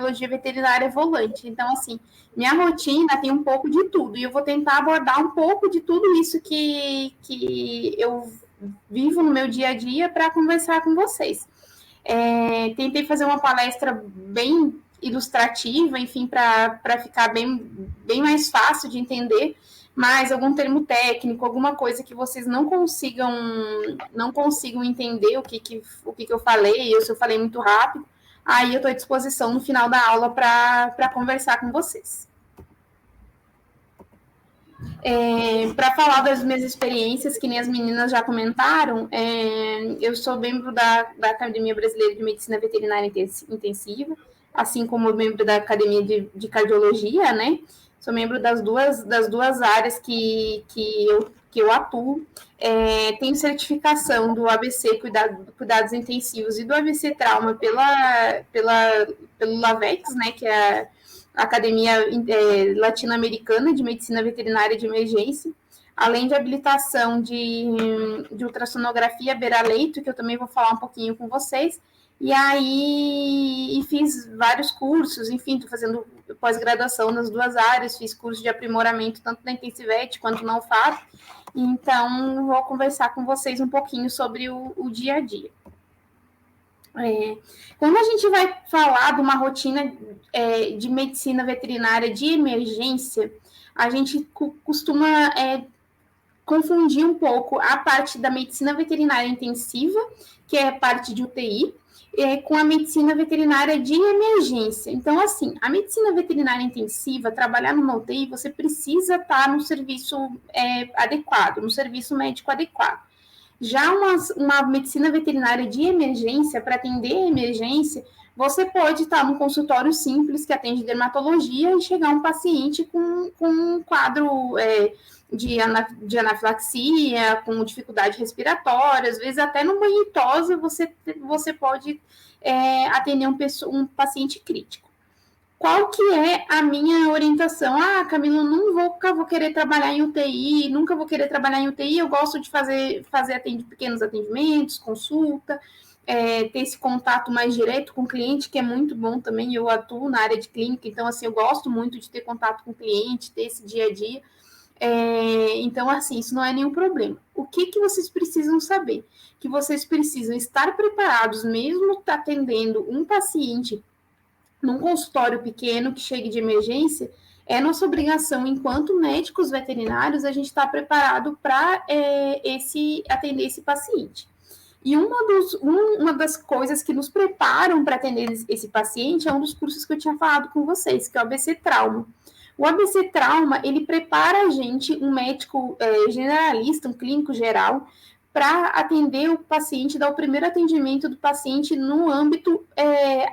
cardiologia veterinária volante. Então, assim, minha rotina tem um pouco de tudo, e eu vou tentar abordar um pouco de tudo isso que eu vivo no meu dia a dia para conversar com vocês. Tentei fazer uma palestra bem ilustrativa, enfim, para ficar bem mais fácil de entender, mas algum termo técnico, alguma coisa que vocês não consigam entender o que eu falei, ou se eu falei muito rápido, aí eu estou à disposição no final da aula para conversar com vocês. Para falar das minhas experiências, que nem as meninas já comentaram, eu sou membro da Academia Brasileira de Medicina Veterinária Intensiva, assim como membro da Academia de Cardiologia, né? Sou membro das duas áreas que eu atuo. Tenho certificação do ABC Cuidados Intensivos e do ABC Trauma pelo LAVEX, né? Que é a Academia Latino-Americana de Medicina Veterinária de Emergência, além de habilitação de ultrassonografia beira-leito, que eu também vou falar um pouquinho com vocês. E aí fiz vários cursos, enfim, estou fazendo pós-graduação nas duas áreas, fiz curso de aprimoramento tanto na Intensivete quanto na UFAP. Então, vou conversar com vocês um pouquinho sobre o dia a dia. Quando a gente vai falar de uma rotina de medicina veterinária de emergência, a gente costuma confundir um pouco a parte da medicina veterinária intensiva, que é a parte de UTI, com a medicina veterinária de emergência. Então, assim, a medicina veterinária intensiva, trabalhar numa UTI, você precisa estar no serviço adequado, no serviço médico adequado. Já uma medicina veterinária de emergência, para atender a emergência, você pode estar num consultório simples que atende dermatologia e chegar um paciente com um quadro de anafilaxia, com dificuldade respiratória, às vezes até no banho e tosa você pode atender um paciente crítico. Qual que é a minha orientação? Camila, nunca vou querer trabalhar em UTI, eu gosto de fazer pequenos atendimentos, consulta, ter esse contato mais direto com o cliente, que é muito bom também, eu atuo na área de clínica, então, assim, eu gosto muito de ter contato com o cliente, ter esse dia a dia, então, assim, isso não é nenhum problema. O que vocês precisam saber? Que vocês precisam estar preparados, mesmo atendendo um paciente num consultório pequeno que chegue de emergência, é nossa obrigação, enquanto médicos veterinários, a gente está preparado para atender esse paciente. E uma das coisas que nos preparam para atender esse paciente é um dos cursos que eu tinha falado com vocês, que é o ABC Trauma. O ABC Trauma, ele prepara a gente, um médico generalista, um clínico geral, para atender o paciente, dar o primeiro atendimento do paciente no âmbito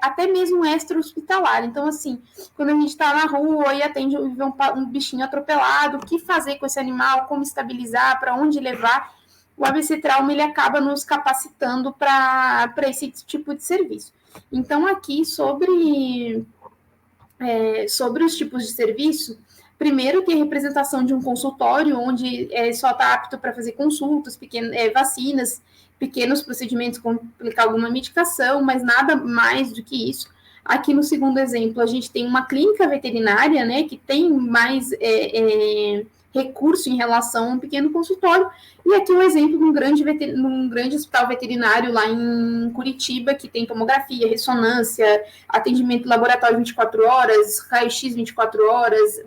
até mesmo extra-hospitalar. Então, assim, quando a gente está na rua e atende um bichinho atropelado, o que fazer com esse animal, como estabilizar, para onde levar, o ABC Trauma ele acaba nos capacitando para esse tipo de serviço. Então, aqui, sobre os tipos de serviço, primeiro, tem a representação de um consultório, onde só está apto para fazer consultas, vacinas, pequenos procedimentos, como aplicar alguma medicação, mas nada mais do que isso. Aqui no segundo exemplo, a gente tem uma clínica veterinária, né, que tem mais recurso em relação a um pequeno consultório, e aqui um exemplo de um grande hospital veterinário lá em Curitiba, que tem tomografia, ressonância, atendimento laboratório 24 horas, raio-x 24 horas,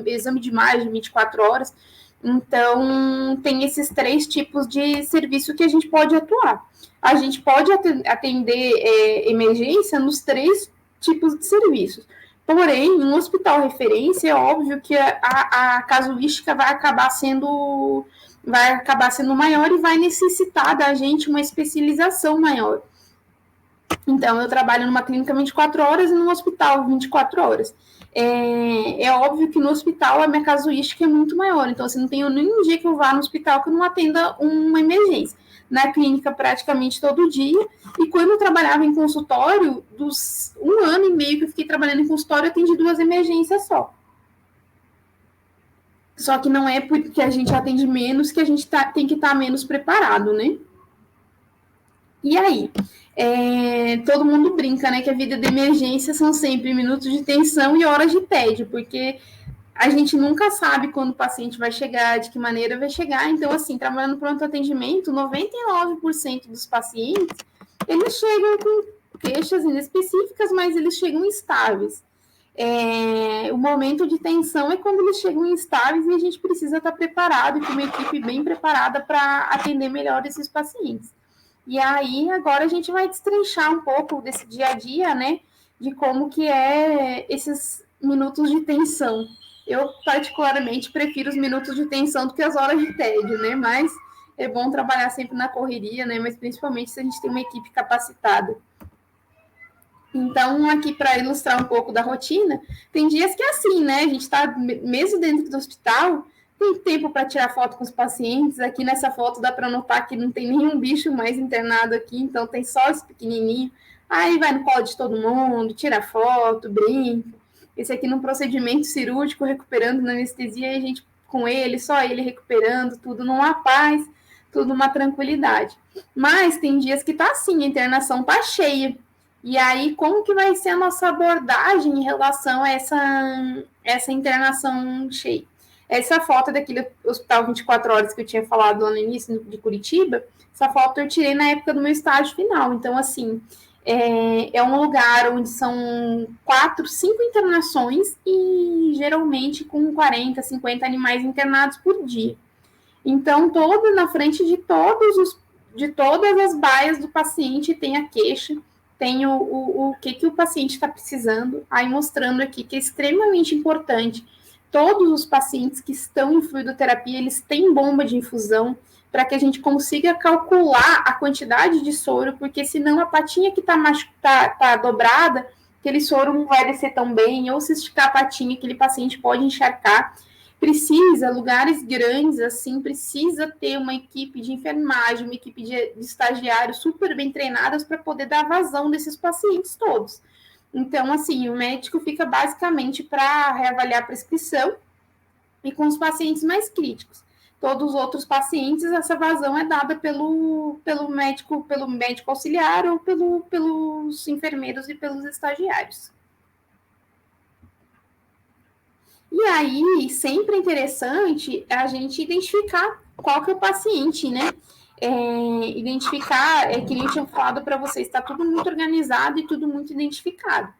exame de imagem 24 horas. Então, tem esses 3 tipos de serviço que a gente pode atuar. A gente pode atender emergência nos 3 tipos de serviços. Porém, em um hospital referência, é óbvio que a casuística vai acabar sendo maior e vai necessitar da gente uma especialização maior. Então, eu trabalho numa clínica 24 horas e num hospital 24 horas. É óbvio que no hospital a minha casuística é muito maior, então, assim, não tem nenhum dia que eu vá no hospital que eu não atenda uma emergência. Na clínica, praticamente todo dia, e quando eu trabalhava em consultório, dos 1 ano e meio que eu fiquei trabalhando em consultório, eu atendi 2 emergências só. Só que não é porque a gente atende menos que a gente tem que estar menos preparado, né? E aí, todo mundo brinca, né, que a vida de emergência são sempre minutos de tensão e horas de tédio, porque a gente nunca sabe quando o paciente vai chegar, de que maneira vai chegar. Então, assim, trabalhando no pronto atendimento, 99% dos pacientes, eles chegam com queixas inespecíficas, mas eles chegam estáveis. O momento de tensão é quando eles chegam instáveis e a gente precisa estar preparado e com uma equipe bem preparada para atender melhor esses pacientes. E aí, agora a gente vai destrinchar um pouco desse dia a dia, né, de como que é esses minutos de tensão. Eu, particularmente, prefiro os minutos de tensão do que as horas de tédio, né, mas é bom trabalhar sempre na correria, né, mas principalmente se a gente tem uma equipe capacitada. Então, aqui para ilustrar um pouco da rotina, tem dias que é assim, né, a gente está mesmo dentro do hospital, tem tempo para tirar foto com os pacientes. Aqui nessa foto dá para notar que não tem nenhum bicho mais internado aqui, então tem só os pequenininhos. Aí vai no colo de todo mundo, tira foto, brinca. Esse aqui num procedimento cirúrgico, recuperando na anestesia, e a gente com ele, só ele recuperando, tudo numa paz, tudo numa tranquilidade. Mas tem dias que tá assim, a internação tá cheia. E aí, como que vai ser a nossa abordagem em relação a essa internação cheia? Essa foto daquele hospital 24 horas que eu tinha falado lá no início, de Curitiba, essa foto eu tirei na época do meu estágio final. Então, assim, é um lugar onde são 4, 5 internações e geralmente com 40, 50 animais internados por dia. Então, todo na frente de todas as baias do paciente tem a queixa, tem o que o paciente está precisando, aí mostrando aqui que é extremamente importante. Todos os pacientes que estão em fluidoterapia, eles têm bomba de infusão, para que a gente consiga calcular a quantidade de soro, porque senão a patinha que tá dobrada, aquele soro não vai descer tão bem, ou se esticar a patinha, aquele paciente pode encharcar. Precisa, lugares grandes assim, precisa ter uma equipe de enfermagem, uma equipe de estagiários super bem treinadas para poder dar vazão desses pacientes todos. Então, assim, o médico fica basicamente para reavaliar a prescrição e com os pacientes mais críticos. Todos os outros pacientes, essa vazão é dada pelo médico auxiliar ou pelos enfermeiros e pelos estagiários. E aí, sempre é interessante a gente identificar qual que é o paciente, né? Identificar, que nem eu tinha falado para vocês, está tudo muito organizado e tudo muito identificado.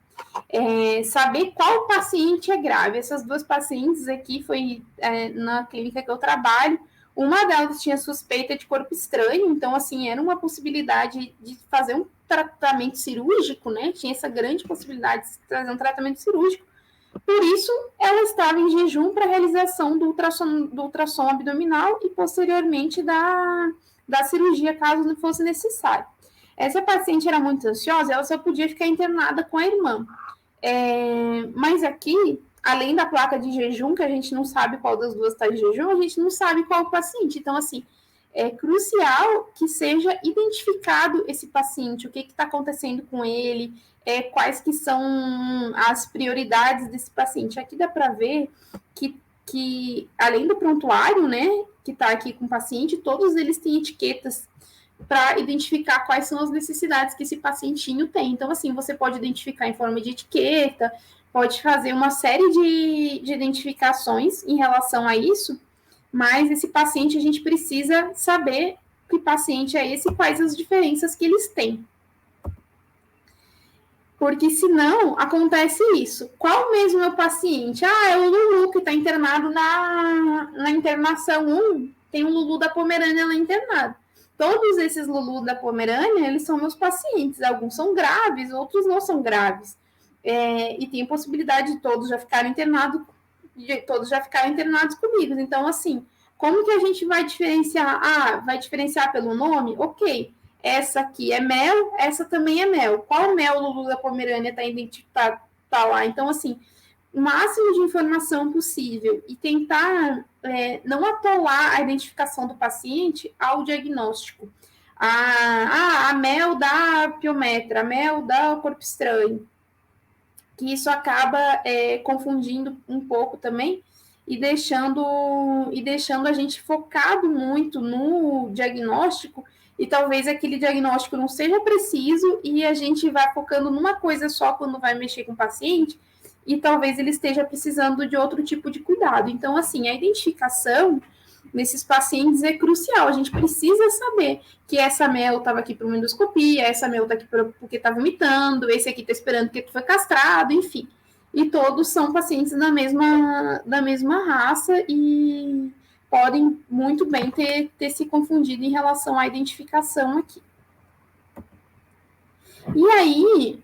Saber qual paciente é grave. Essas duas pacientes aqui foi na clínica que eu trabalho. Uma delas tinha suspeita de corpo estranho, então, assim, era uma possibilidade de fazer um tratamento cirúrgico, né? Tinha essa grande possibilidade de fazer um tratamento cirúrgico. Por isso, ela estava em jejum para a realização do ultrassom abdominal e, posteriormente, da cirurgia, caso não fosse necessário. Essa paciente era muito ansiosa, ela só podia ficar internada com a irmã. Mas aqui, além da placa de jejum, que a gente não sabe qual das duas está em jejum, a gente não sabe qual o paciente. Então, assim, é crucial que seja identificado esse paciente, o que está acontecendo com ele, quais que são as prioridades desse paciente. Aqui dá para ver que, além do prontuário, né, que está aqui com o paciente, todos eles têm etiquetas para identificar quais são as necessidades que esse pacientinho tem. Então, assim, você pode identificar em forma de etiqueta, pode fazer uma série de identificações em relação a isso, mas esse paciente a gente precisa saber que paciente é esse e quais as diferenças que eles têm. Porque senão acontece isso. Qual mesmo é o paciente? É o Lulu que está internado na internação 1, tem o Lulu da Pomerânia lá internado. Todos esses Lulu da Pomerânia, eles são meus pacientes. Alguns são graves, outros não são graves. E tem a possibilidade de todos já ficarem internados comigo. Então, assim, como que a gente vai diferenciar? Vai diferenciar pelo nome? Ok. Essa aqui é mel, essa também é mel. Qual mel Lulu da Pomerânia tá lá? Então, assim, o máximo de informação possível e tentar não atolar a identificação do paciente ao diagnóstico. A mel da piometra, a mel da corpo estranho. Que isso acaba confundindo um pouco também e deixando a gente focado muito no diagnóstico e talvez aquele diagnóstico não seja preciso e a gente vai focando numa coisa só quando vai mexer com o paciente e talvez ele esteja precisando de outro tipo de cuidado. Então, assim, a identificação nesses pacientes é crucial. A gente precisa saber que essa mel estava aqui para uma endoscopia, essa mel está aqui porque está vomitando, esse aqui está esperando que foi castrado, enfim. E todos são pacientes da mesma raça e podem muito bem ter se confundido em relação à identificação aqui. E aí,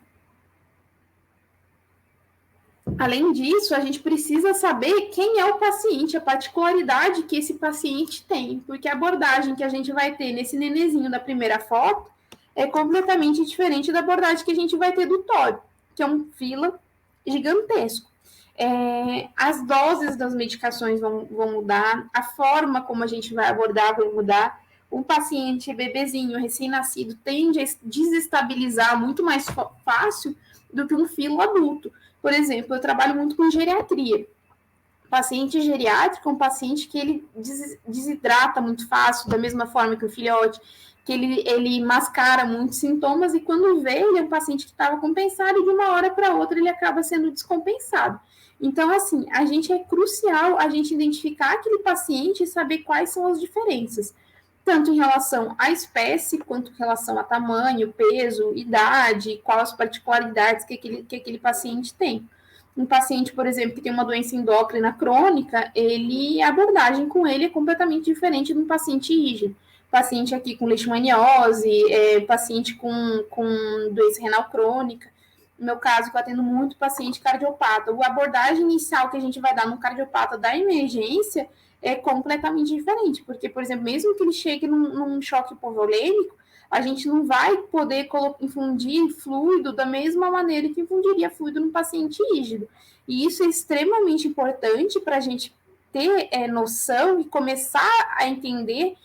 além disso, a gente precisa saber quem é o paciente, a particularidade que esse paciente tem, porque a abordagem que a gente vai ter nesse nenezinho da primeira foto é completamente diferente da abordagem que a gente vai ter do Todd, que é um fila gigantesco. As doses das medicações vão mudar, a forma como a gente vai abordar vai mudar. Um paciente bebezinho, recém-nascido, tende a desestabilizar muito mais fácil do que um filo adulto. Por exemplo, eu trabalho muito com geriatria. Paciente geriátrico é um paciente que ele desidrata muito fácil, da mesma forma que o filhote, que ele mascara muitos sintomas, e quando vê, ele é um paciente que estava compensado e de uma hora para outra ele acaba sendo descompensado. Então, assim, é crucial a gente identificar aquele paciente e saber quais são as diferenças, tanto em relação à espécie, quanto em relação a tamanho, peso, idade, quais as particularidades que aquele paciente tem. Um paciente, por exemplo, que tem uma doença endócrina crônica, a abordagem com ele é completamente diferente de um paciente rígido. Paciente aqui com leishmaniose, paciente com doença renal crônica. No meu caso, que eu atendo muito paciente cardiopata, a abordagem inicial que a gente vai dar no cardiopata da emergência é completamente diferente, porque, por exemplo, mesmo que ele chegue num choque hipovolêmico, a gente não vai poder infundir fluido da mesma maneira que infundiria fluido num paciente rígido. E isso é extremamente importante para a gente ter noção e começar a entender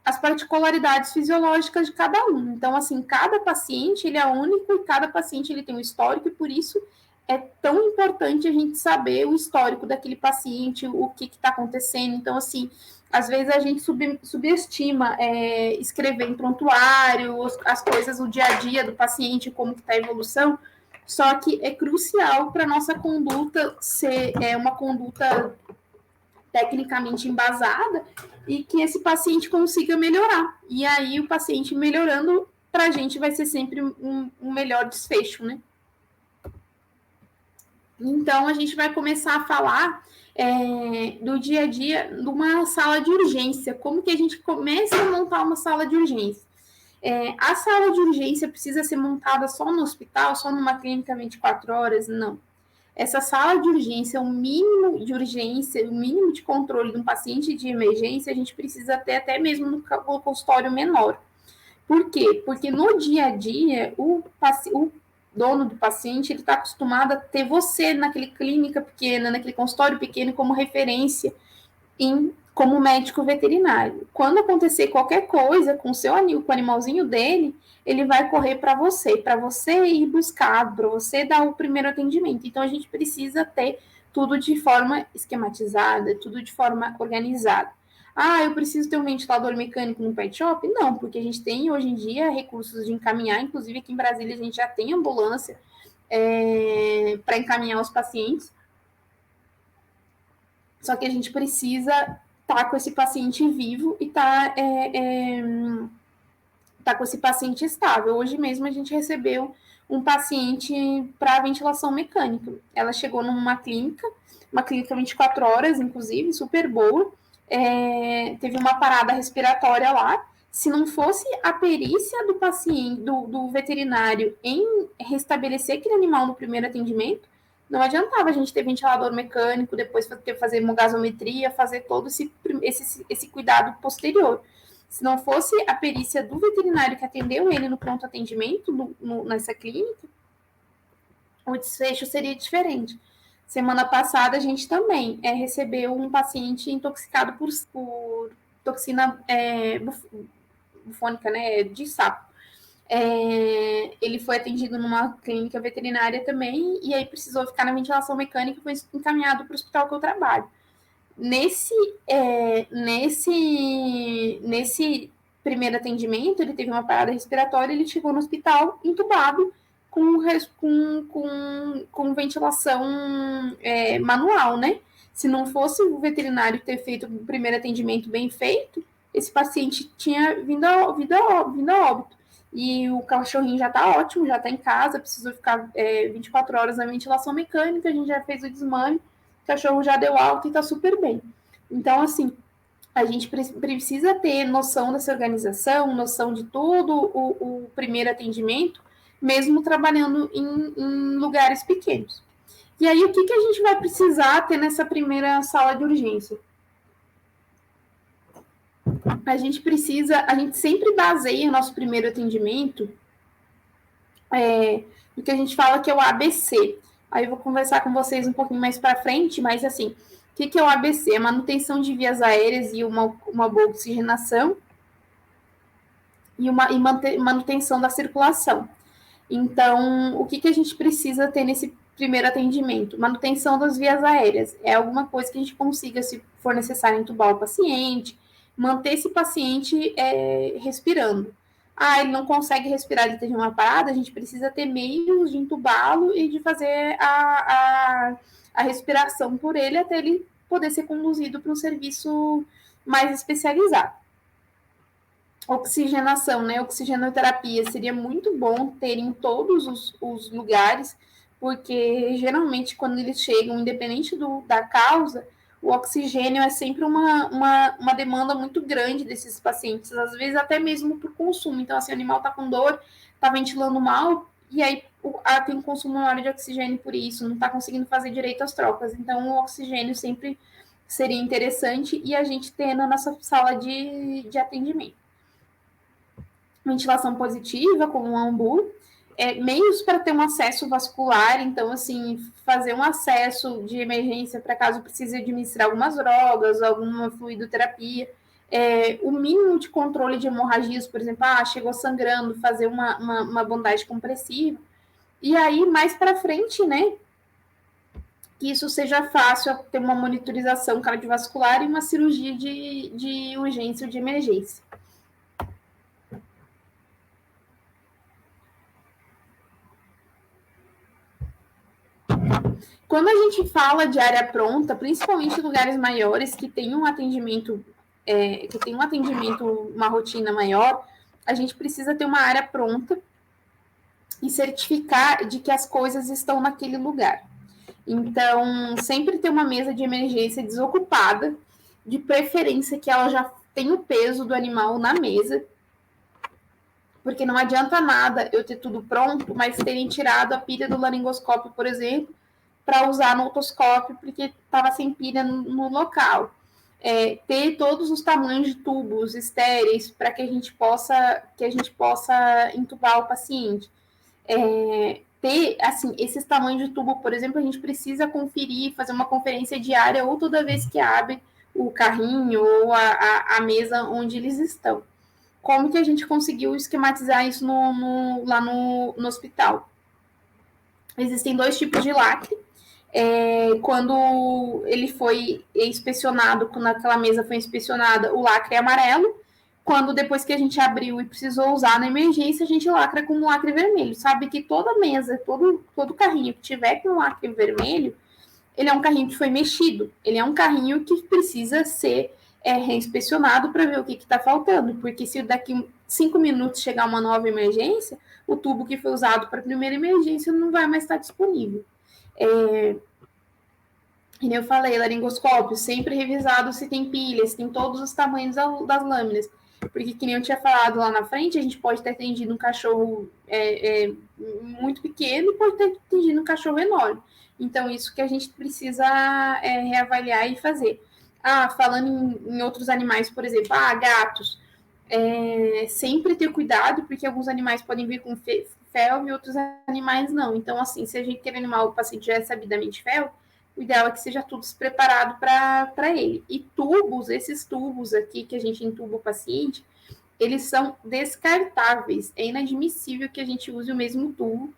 as particularidades fisiológicas de cada um. Então, assim, cada paciente ele é único e cada paciente ele tem um histórico, e por isso é tão importante a gente saber o histórico daquele paciente, o que está acontecendo. Então, assim, às vezes a gente subestima escrever em prontuário as coisas, o dia a dia do paciente, como que está a evolução, só que é crucial para a nossa conduta ser uma conduta tecnicamente embasada e que esse paciente consiga melhorar. E aí, o paciente melhorando, para a gente vai ser sempre um melhor desfecho, né? Então, a gente vai começar a falar do dia a dia de uma sala de urgência. Como que a gente começa a montar uma sala de urgência? A sala de urgência precisa ser montada só no hospital, só numa clínica 24 horas? Não. Essa sala de urgência, o mínimo de urgência, o mínimo de controle de um paciente de emergência, a gente precisa ter até mesmo no consultório menor. Por quê? Porque no dia a dia, o dono do paciente, ele está acostumado a ter você naquele clínica pequena, naquele consultório pequeno, como referência como médico veterinário. Quando acontecer qualquer coisa com com o animalzinho dele, ele vai correr para você ir buscar, para você dar o primeiro atendimento. Então, a gente precisa ter tudo de forma esquematizada, tudo de forma organizada. Eu preciso ter um ventilador mecânico no pet shop? Não, porque a gente tem hoje em dia recursos de encaminhar, inclusive aqui em Brasília a gente já tem ambulância para encaminhar os pacientes. Só que a gente precisa estar com esse paciente vivo e estar com esse paciente estável. Hoje mesmo a gente recebeu um paciente para ventilação mecânica. Ela chegou numa clínica, uma clínica 24 horas, inclusive, super boa. Teve uma parada respiratória lá. Se não fosse a perícia do paciente, do veterinário em restabelecer aquele animal no primeiro atendimento, não adiantava a gente ter ventilador mecânico, depois fazer hemogasometria, fazer todo esse cuidado posterior. Se não fosse a perícia do veterinário que atendeu ele no pronto atendimento nessa clínica, o desfecho seria diferente. Semana passada, a gente também recebeu um paciente intoxicado por toxina bufônica, né, de sapo. Ele foi atendido numa clínica veterinária também, e aí precisou ficar na ventilação mecânica e foi encaminhado para o hospital que eu trabalho. Nesse primeiro atendimento, ele teve uma parada respiratória, ele chegou no hospital entubado com ventilação manual, né? Se não fosse o veterinário ter feito o primeiro atendimento bem feito, esse paciente tinha vindo a óbito. E o cachorrinho já está ótimo, já está em casa, precisou ficar 24 horas na ventilação mecânica, a gente já fez o desmame, o cachorro já deu alta e está super bem. Então, assim, a gente precisa ter noção dessa organização, noção de tudo o primeiro atendimento, mesmo trabalhando em lugares pequenos. E aí, o que a gente vai precisar ter nessa primeira sala de urgência? A gente sempre baseia nosso primeiro atendimento no que a gente fala que é o ABC. Aí eu vou conversar com vocês um pouquinho mais para frente, mas assim, o que é o ABC? É manutenção de vias aéreas e uma boa oxigenação e manutenção da circulação. Então, o que a gente precisa ter nesse primeiro atendimento? Manutenção das vias aéreas. É alguma coisa que a gente consiga, se for necessário, entubar o paciente, manter esse paciente respirando. Ele não consegue respirar, ele teve uma parada, a gente precisa ter meios de entubá-lo e de fazer a respiração por ele até ele poder ser conduzido para um serviço mais especializado. Oxigenação, né? Oxigenoterapia seria muito bom ter em todos os lugares, porque geralmente quando eles chegam, independente da causa, o oxigênio é sempre uma demanda muito grande desses pacientes, às vezes até mesmo por consumo. Então, assim, o animal está com dor, está ventilando mal, e aí tem um consumo maior de oxigênio por isso, não está conseguindo fazer direito às trocas. Então, o oxigênio sempre seria interessante e a gente ter na nossa sala de atendimento. Ventilação positiva, como um AMBU, meios para ter um acesso vascular, então, assim, fazer um acesso de emergência para caso precise administrar algumas drogas, alguma fluidoterapia, o mínimo de controle de hemorragias, por exemplo, chegou sangrando, fazer uma bandagem compressiva, e aí, mais para frente, né, que isso seja fácil, ter uma monitorização cardiovascular e uma cirurgia de urgência ou de emergência. Quando a gente fala de área pronta, principalmente em lugares maiores que tem um atendimento, uma rotina maior, a gente precisa ter uma área pronta e certificar de que as coisas estão naquele lugar. Então, sempre ter uma mesa de emergência desocupada, de preferência que ela já tenha o peso do animal na mesa, porque não adianta nada eu ter tudo pronto, mas terem tirado a pilha do laringoscópio, por exemplo, para usar no otoscópio, porque estava sem pilha no local. Ter todos os tamanhos de tubos estéreis para que a gente possa entubar o paciente. Ter, assim, esses tamanhos de tubo, por exemplo, a gente precisa conferir, fazer uma conferência diária ou toda vez que abre o carrinho ou a mesa onde eles estão. Como que a gente conseguiu esquematizar isso lá no hospital? Existem 2 tipos de lacre. Quando ele foi inspecionado, quando aquela mesa foi inspecionada, o lacre é amarelo. Quando depois que a gente abriu e precisou usar na emergência, a gente lacra com um lacre vermelho. Sabe que toda mesa, todo carrinho que tiver com lacre vermelho, ele é um carrinho que foi mexido. Ele é um carrinho que precisa ser reinspecionado para ver o que está faltando. Porque se daqui 5 minutos chegar uma nova emergência, o tubo que foi usado para a primeira emergência não vai mais estar disponível. Como eu falei, laringoscópio, sempre revisado se tem pilha, se tem todos os tamanhos das lâminas. Porque, que nem eu tinha falado lá na frente, a gente pode ter atendido um cachorro muito pequeno e pode ter atendido um cachorro enorme. Então, isso que a gente precisa reavaliar e fazer. Falando em outros animais, por exemplo, gatos. Sempre ter cuidado, porque alguns animais podem vir com fel e outros animais não. Então, assim, se a gente quer animar o paciente já é sabidamente fel, o ideal é que seja tudo preparado para ele. E esses tubos aqui que a gente entuba o paciente, eles são descartáveis. É inadmissível que a gente use o mesmo tubo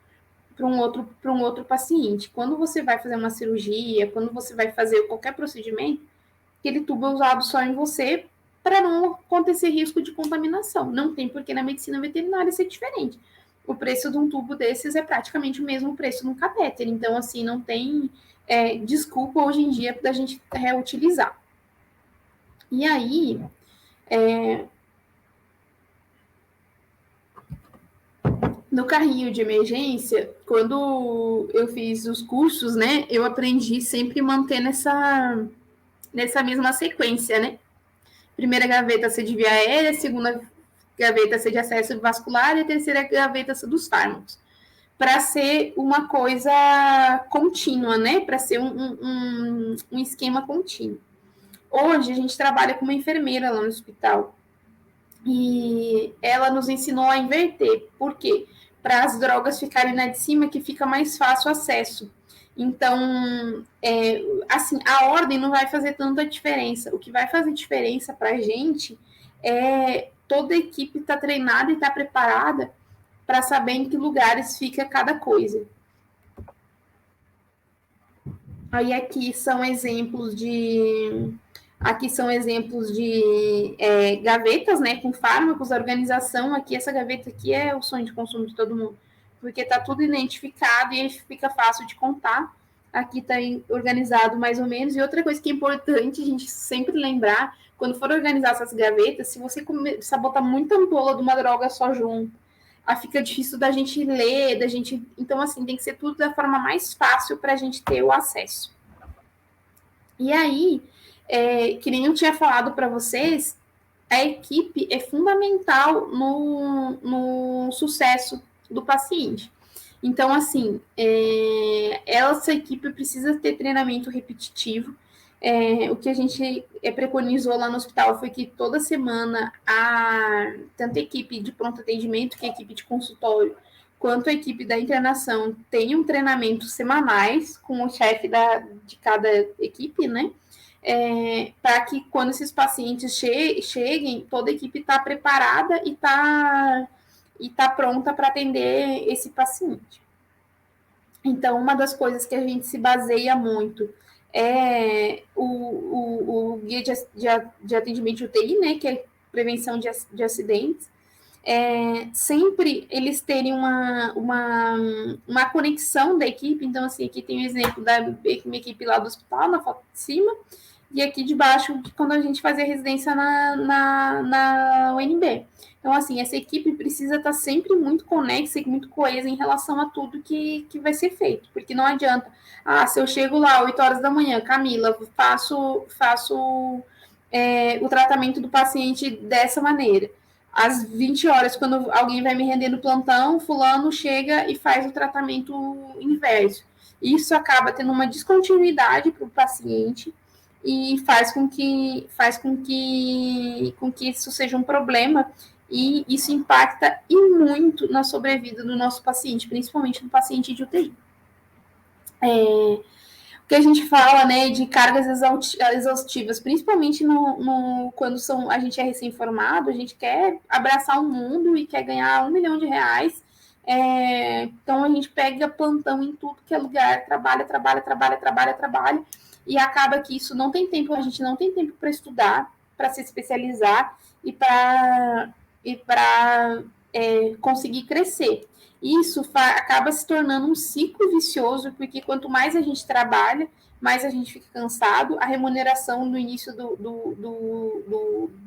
para um outro paciente. Quando você vai fazer uma cirurgia, quando você vai fazer qualquer procedimento, aquele tubo é usado só em você para não acontecer risco de contaminação. Não tem por que na medicina veterinária ser diferente. O preço de um tubo desses é praticamente o mesmo preço de um catéter. Então, assim, não tem desculpa hoje em dia da gente reutilizar. E aí, no carrinho de emergência, quando eu fiz os cursos, né, eu aprendi sempre manter nessa mesma sequência, né? Primeira gaveta ser de via aérea, segunda gaveta ser de acesso vascular e a terceira gaveta ser dos fármacos. Para ser uma coisa contínua, né? Para ser um esquema contínuo. Hoje a gente trabalha com uma enfermeira lá no hospital e ela nos ensinou a inverter. Por quê? Para as drogas ficarem na de cima, que fica mais fácil o acesso. Então, assim, a ordem não vai fazer tanta diferença. O que vai fazer diferença para a gente é toda a equipe estar treinada e estar preparada para saber em que lugares fica cada coisa. Aí aqui são exemplos de gavetas, né, com fármacos, a organização. Aqui, essa gaveta aqui é o sonho de consumo de todo mundo, porque está tudo identificado e fica fácil de contar. Aqui está organizado mais ou menos. E outra coisa que é importante a gente sempre lembrar, quando for organizar essas gavetas, se você começar a botar muita ampola de uma droga só junto, aí fica difícil da gente ler, da gente... Então, assim, tem que ser tudo da forma mais fácil para a gente ter o acesso. E aí, que nem eu tinha falado para vocês, a equipe é fundamental no sucesso do paciente. Então, assim, essa equipe precisa ter treinamento repetitivo. O que a gente preconizou lá no hospital foi que toda semana tanto a equipe de pronto atendimento, que é a equipe de consultório, quanto a equipe da internação tenham treinamentos semanais com o chefe de cada equipe, né? Para que quando esses pacientes cheguem, toda a equipe está preparada e está pronta para atender esse paciente. Então, uma das coisas que a gente se baseia muito é o guia de atendimento de UTI, né, que é prevenção de acidentes. Sempre eles terem uma conexão da equipe. Então, assim, aqui tem o exemplo da minha equipe lá do hospital, na foto de cima, e aqui de baixo, quando a gente fazia residência na UNB. Então, assim, essa equipe precisa estar sempre muito conexa e muito coesa em relação a tudo que vai ser feito, porque não adianta, se eu chego lá 8 horas da manhã, Camila, faço o tratamento do paciente dessa maneira. Às 20 horas, quando alguém vai me render no plantão, fulano chega e faz o tratamento inverso. Isso acaba tendo uma descontinuidade para o paciente e faz com que isso seja um problema, e isso impacta e muito na sobrevida do nosso paciente, principalmente no paciente de UTI. O que a gente fala, né, de cargas exaustivas, principalmente quando a gente é recém-formado, a gente quer abraçar o mundo e quer ganhar R$1 milhão. Então a gente pega plantão em tudo que é lugar, trabalha, e acaba que isso não tem tempo, a gente não tem tempo para estudar, para se especializar e para conseguir crescer. Isso acaba se tornando um ciclo vicioso, porque quanto mais a gente trabalha, mais a gente fica cansado. A remuneração no início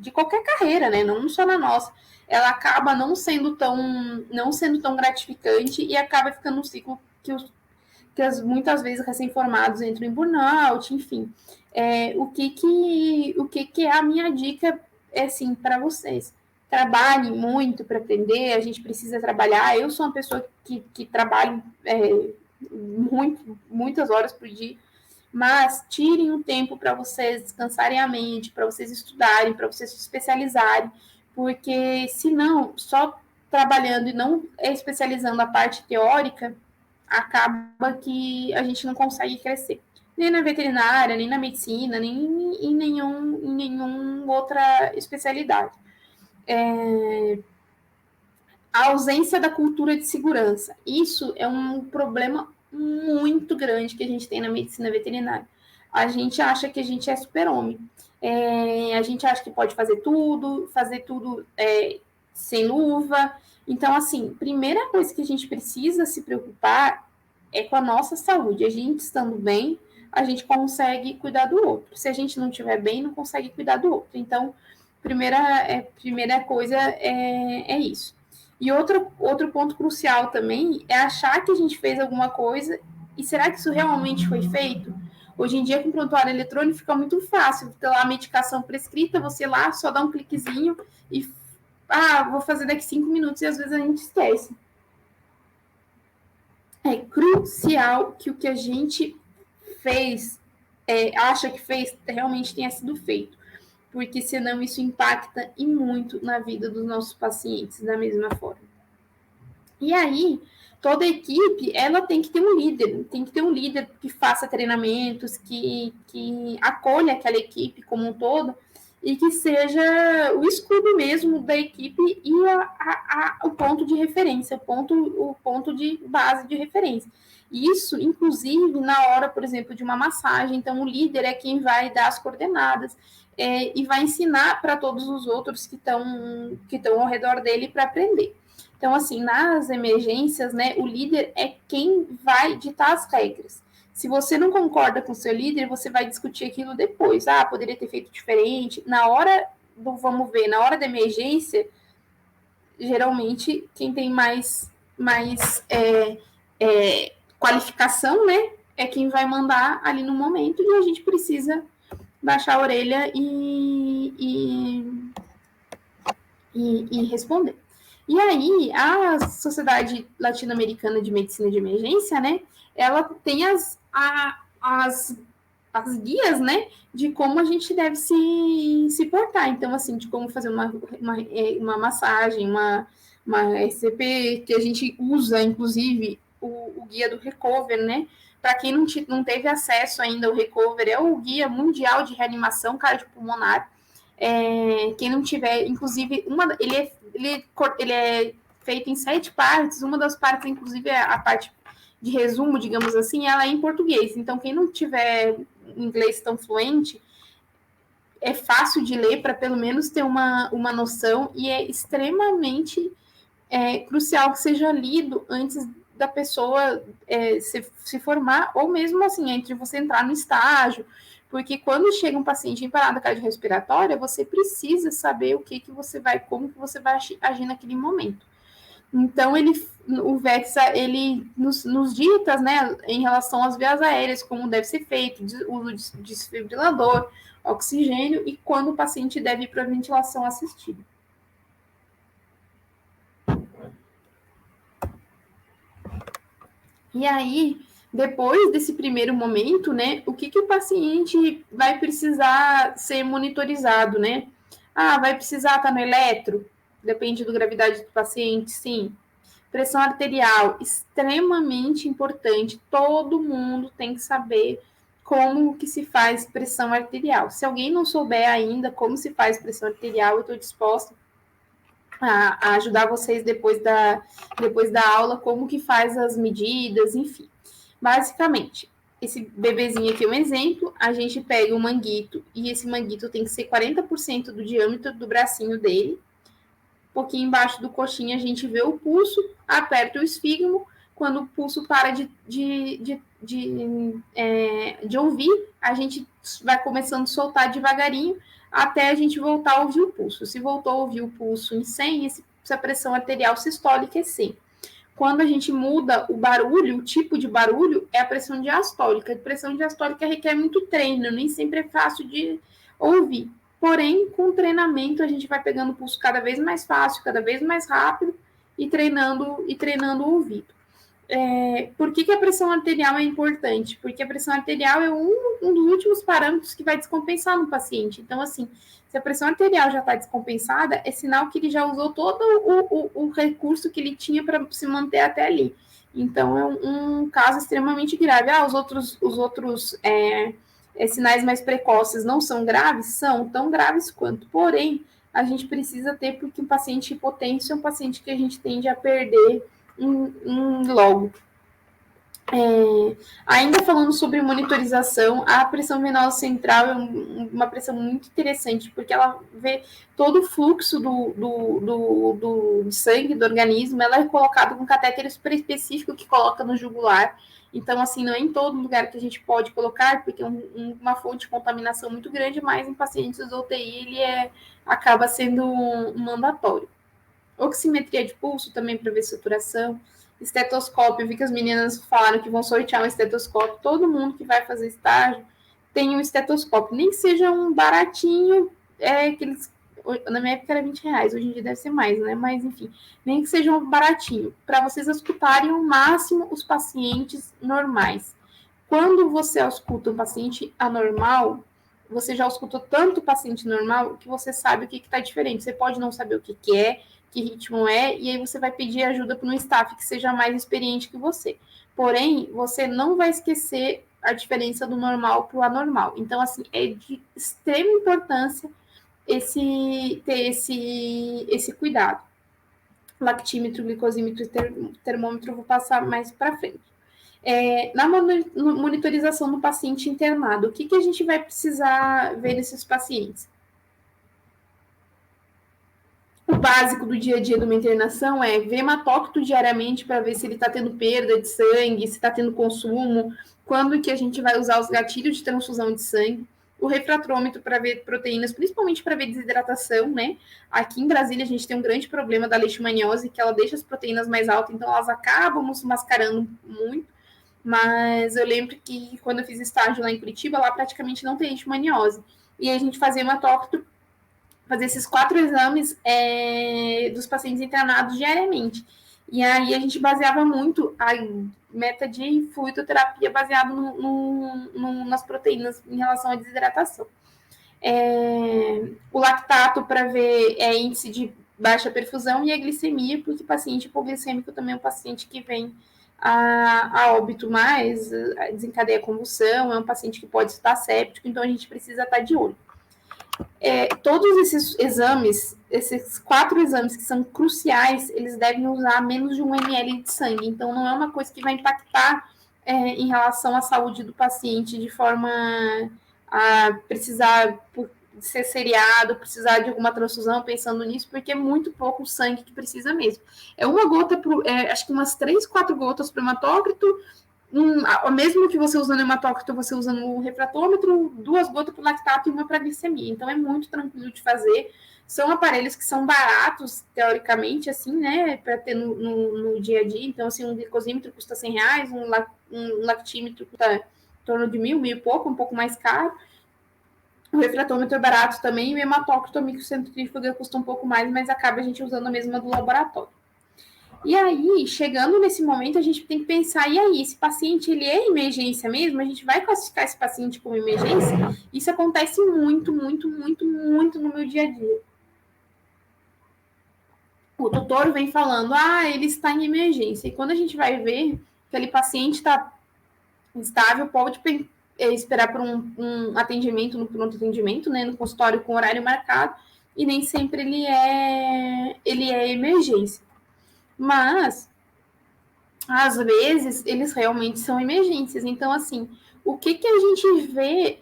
de qualquer carreira, né, não só na nossa, ela acaba não sendo tão gratificante, e acaba ficando um ciclo que muitas vezes recém-formados entram em burnout, enfim. O que é a minha dica, assim, para vocês? Trabalhe muito para aprender, a gente precisa trabalhar. Eu sou uma pessoa que trabalho muitas horas por dia, mas tirem um tempo para vocês descansarem a mente, para vocês estudarem, para vocês se especializarem, porque senão, só trabalhando e não especializando a parte teórica, acaba que a gente não consegue crescer. Nem na veterinária, nem na medicina, nem em nenhuma outra especialidade. A ausência da cultura de segurança. Isso é um problema muito grande que a gente tem na medicina veterinária. a gente acha que a gente é super-homem. A gente acha que pode fazer tudo sem luva. Então, assim, primeira coisa que a gente precisa se preocupar é com a nossa saúde. A gente estando bem, a gente consegue cuidar do outro. Se a gente não estiver bem, não consegue cuidar do outro. Então, primeira coisa é isso. E outro ponto crucial também é achar que a gente fez alguma coisa e será que isso realmente foi feito? Hoje em dia, com o prontuário eletrônico, fica muito fácil. Ter lá a medicação prescrita, você lá só dá um cliquezinho e vou fazer daqui 5 minutos e às vezes a gente esquece. É crucial que o que a gente fez, acha que fez, realmente tenha sido feito, porque senão isso impacta e muito na vida dos nossos pacientes da mesma forma. E aí, toda equipe, ela tem que ter um líder que faça treinamentos, que acolha aquela equipe como um todo, e que seja o escudo mesmo da equipe e o ponto de referência, o ponto de base de referência. Isso, inclusive, na hora, por exemplo, de uma massagem, então o líder é quem vai dar as coordenadas e vai ensinar para todos os outros que estão ao redor dele para aprender. Então, assim, nas emergências, né, o líder é quem vai ditar as regras. Se você não concorda com o seu líder, você vai discutir aquilo depois. Poderia ter feito diferente. Na hora vamos ver, na hora da emergência, geralmente, quem tem mais qualificação, né, é quem vai mandar ali no momento e a gente precisa baixar a orelha e responder. E aí, a Sociedade Latino-Americana de Medicina de Emergência, né, ela tem as guias, né, de como a gente deve se portar. Então, assim, de como fazer uma massagem, uma SCP, que a gente usa, inclusive, o guia do Recover, né, para quem não teve acesso ainda ao Recover, é o guia mundial de reanimação cardiopulmonar. Quem não tiver, inclusive, ele é feito em 7 partes, uma das partes, inclusive, é a parte de resumo, digamos assim, ela é em português. Então, quem não tiver inglês tão fluente, é fácil de ler para pelo menos ter uma noção, e é extremamente crucial que seja lido antes da pessoa se formar, ou mesmo assim, entre você entrar no estágio, porque quando chega um paciente em parada cardiorrespiratória, você precisa saber como que você vai agir naquele momento. Então, o VEXA, ele nos dita, né, em relação às vias aéreas, como deve ser feito, uso de desfibrilador, oxigênio, e quando o paciente deve ir para a ventilação assistida. E aí, depois desse primeiro momento, né, o que o paciente vai precisar ser monitorizado, né? Vai precisar estar no eletro? Depende da gravidade do paciente, sim. Pressão arterial, extremamente importante. Todo mundo tem que saber como que se faz pressão arterial. Se alguém não souber ainda como se faz pressão arterial, eu estou disposta a ajudar vocês depois da aula, como que faz as medidas, enfim. Basicamente, esse bebezinho aqui é um exemplo, a gente pega um manguito, e esse manguito tem que ser 40% do diâmetro do bracinho dele, um pouquinho embaixo do coxinha a gente vê o pulso, aperta o esfígmo, quando o pulso para de ouvir, a gente vai começando a soltar devagarinho, até a gente voltar a ouvir o pulso. Se voltou a ouvir o pulso em 100, essa pressão arterial sistólica é 100. Quando a gente muda o barulho, o tipo de barulho, é a pressão diastólica. A pressão diastólica requer muito treino, nem sempre é fácil de ouvir. Porém, com o treinamento, a gente vai pegando o pulso cada vez mais fácil, cada vez mais rápido e treinando o ouvido. Por que a pressão arterial é importante? Porque a pressão arterial é um dos últimos parâmetros que vai descompensar no paciente. Então, assim, se a pressão arterial já está descompensada, é sinal que ele já usou todo o recurso que ele tinha para se manter até ali. Então, é um caso extremamente grave. Os outros sinais mais precoces não são graves? São tão graves quanto. Porém, a gente precisa ter, porque um paciente hipotenso é um paciente que a gente tende a perder logo. Ainda falando sobre monitorização, a pressão venosa central é uma pressão muito interessante, porque ela vê todo o fluxo do sangue do organismo, ela é colocada com um catéter super específico que coloca no jugular. Então, assim, não é em todo lugar que a gente pode colocar, porque é uma fonte de contaminação muito grande, mas em pacientes do UTI ele acaba sendo um mandatório. Oximetria de pulso também para ver saturação. Estetoscópio, eu vi que as meninas falaram que vão sortear um estetoscópio. Todo mundo que vai fazer estágio tem um estetoscópio, nem que seja um baratinho, aqueles, na minha época era R$20, hoje em dia deve ser mais, né? Mas enfim, nem que seja um baratinho, para vocês escutarem ao máximo os pacientes normais. Quando você escuta um paciente anormal, você já escutou tanto paciente normal que você sabe o que está diferente. Você pode não saber o que é, que ritmo é, e aí você vai pedir ajuda para um staff que seja mais experiente que você. Porém, você não vai esquecer a diferença do normal para o anormal. Então, assim, é de extrema importância ter esse cuidado. Lactímetro, glicosímetro e termômetro, eu vou passar mais para frente. Na monitorização do paciente internado, o que a gente vai precisar ver nesses pacientes? O básico do dia a dia de uma internação é ver hematócrito diariamente para ver se ele está tendo perda de sangue, se está tendo consumo, quando que a gente vai usar os gatilhos de transfusão de sangue. O refratrômetro para ver proteínas, principalmente para ver desidratação, né? Aqui em Brasília a gente tem um grande problema da leishmaniose, que ela deixa as proteínas mais altas, então elas acabam nos mascarando muito. Mas eu lembro que quando eu fiz estágio lá em Curitiba, lá praticamente não tem leishmaniose. E aí a gente fazia hematócrito, fazer esses 4 exames dos pacientes internados diariamente. E aí a gente baseava muito a meta de fluidoterapia baseado nas proteínas em relação à desidratação. O lactato para ver índice de baixa perfusão e a glicemia, porque paciente hipoglicêmico também é um paciente que vem a óbito mais, desencadeia convulsão, é um paciente que pode estar séptico, então a gente precisa estar de olho. Todos esses exames, esses 4 exames que são cruciais, eles devem usar menos de 1 ml de sangue. Então, não é uma coisa que vai impactar em relação à saúde do paciente de forma a precisar ser seriado, precisar de alguma transfusão, pensando nisso, porque é muito pouco sangue que precisa mesmo. É uma gota, acho que umas 3, 4 gotas para o hematócrito, mesmo que você usando hematócrito, você usando o refratômetro, 2 gotas para lactato e 1 para glicemia. Então, é muito tranquilo de fazer. São aparelhos que são baratos, teoricamente, assim, né, para ter no dia a dia. Então, assim, um glicosímetro custa R$100, um lactímetro custa em torno de 1.000 e pouco, um pouco mais caro. O refratômetro é barato também, e o hematócrito, a microcentrífuga, custa um pouco mais, mas acaba a gente usando a mesma do laboratório. E aí, chegando nesse momento, a gente tem que pensar, e aí, esse paciente, ele é emergência mesmo? A gente vai classificar esse paciente como emergência? Isso acontece muito, muito, muito, muito no meu dia a dia. O doutor vem falando, ele está em emergência. E quando a gente vai ver que aquele paciente está estável, pode esperar por um atendimento, no pronto atendimento, né, no consultório com horário marcado, e nem sempre ele é emergência. Mas às vezes, eles realmente são emergências. Então, assim, o que a gente vê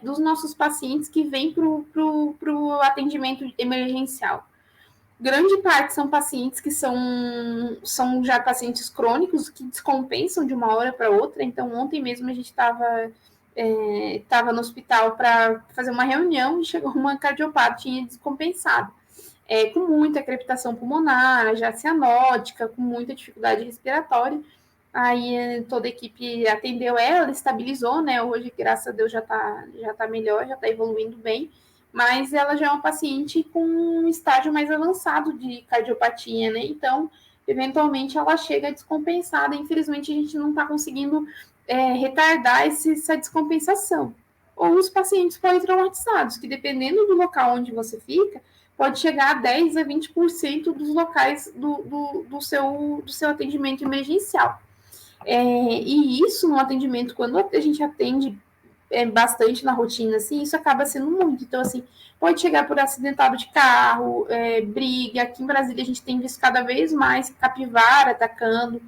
dos nossos pacientes que vêm para o atendimento emergencial? Grande parte são pacientes que são já pacientes crônicos que descompensam de uma hora para outra. Então, ontem mesmo a gente estava no hospital para fazer uma reunião e chegou uma cardiopata, tinha descompensado. Com muita crepitação pulmonar, já cianótica, com muita dificuldade respiratória. Aí toda a equipe atendeu ela, estabilizou, né? Hoje, graças a Deus, já tá melhor, já tá evoluindo bem. Mas ela já é uma paciente com um estágio mais avançado de cardiopatia, né? Então, eventualmente, ela chega descompensada. Infelizmente, a gente não está conseguindo retardar essa descompensação. Ou os pacientes politraumatizados, que dependendo do local onde você fica, pode chegar a 10 a 20% dos locais do seu atendimento emergencial. E isso no atendimento, quando a gente atende bastante na rotina, assim, isso acaba sendo muito. Então, assim, pode chegar por acidentado de carro, briga. Aqui em Brasília a gente tem visto cada vez mais capivara atacando.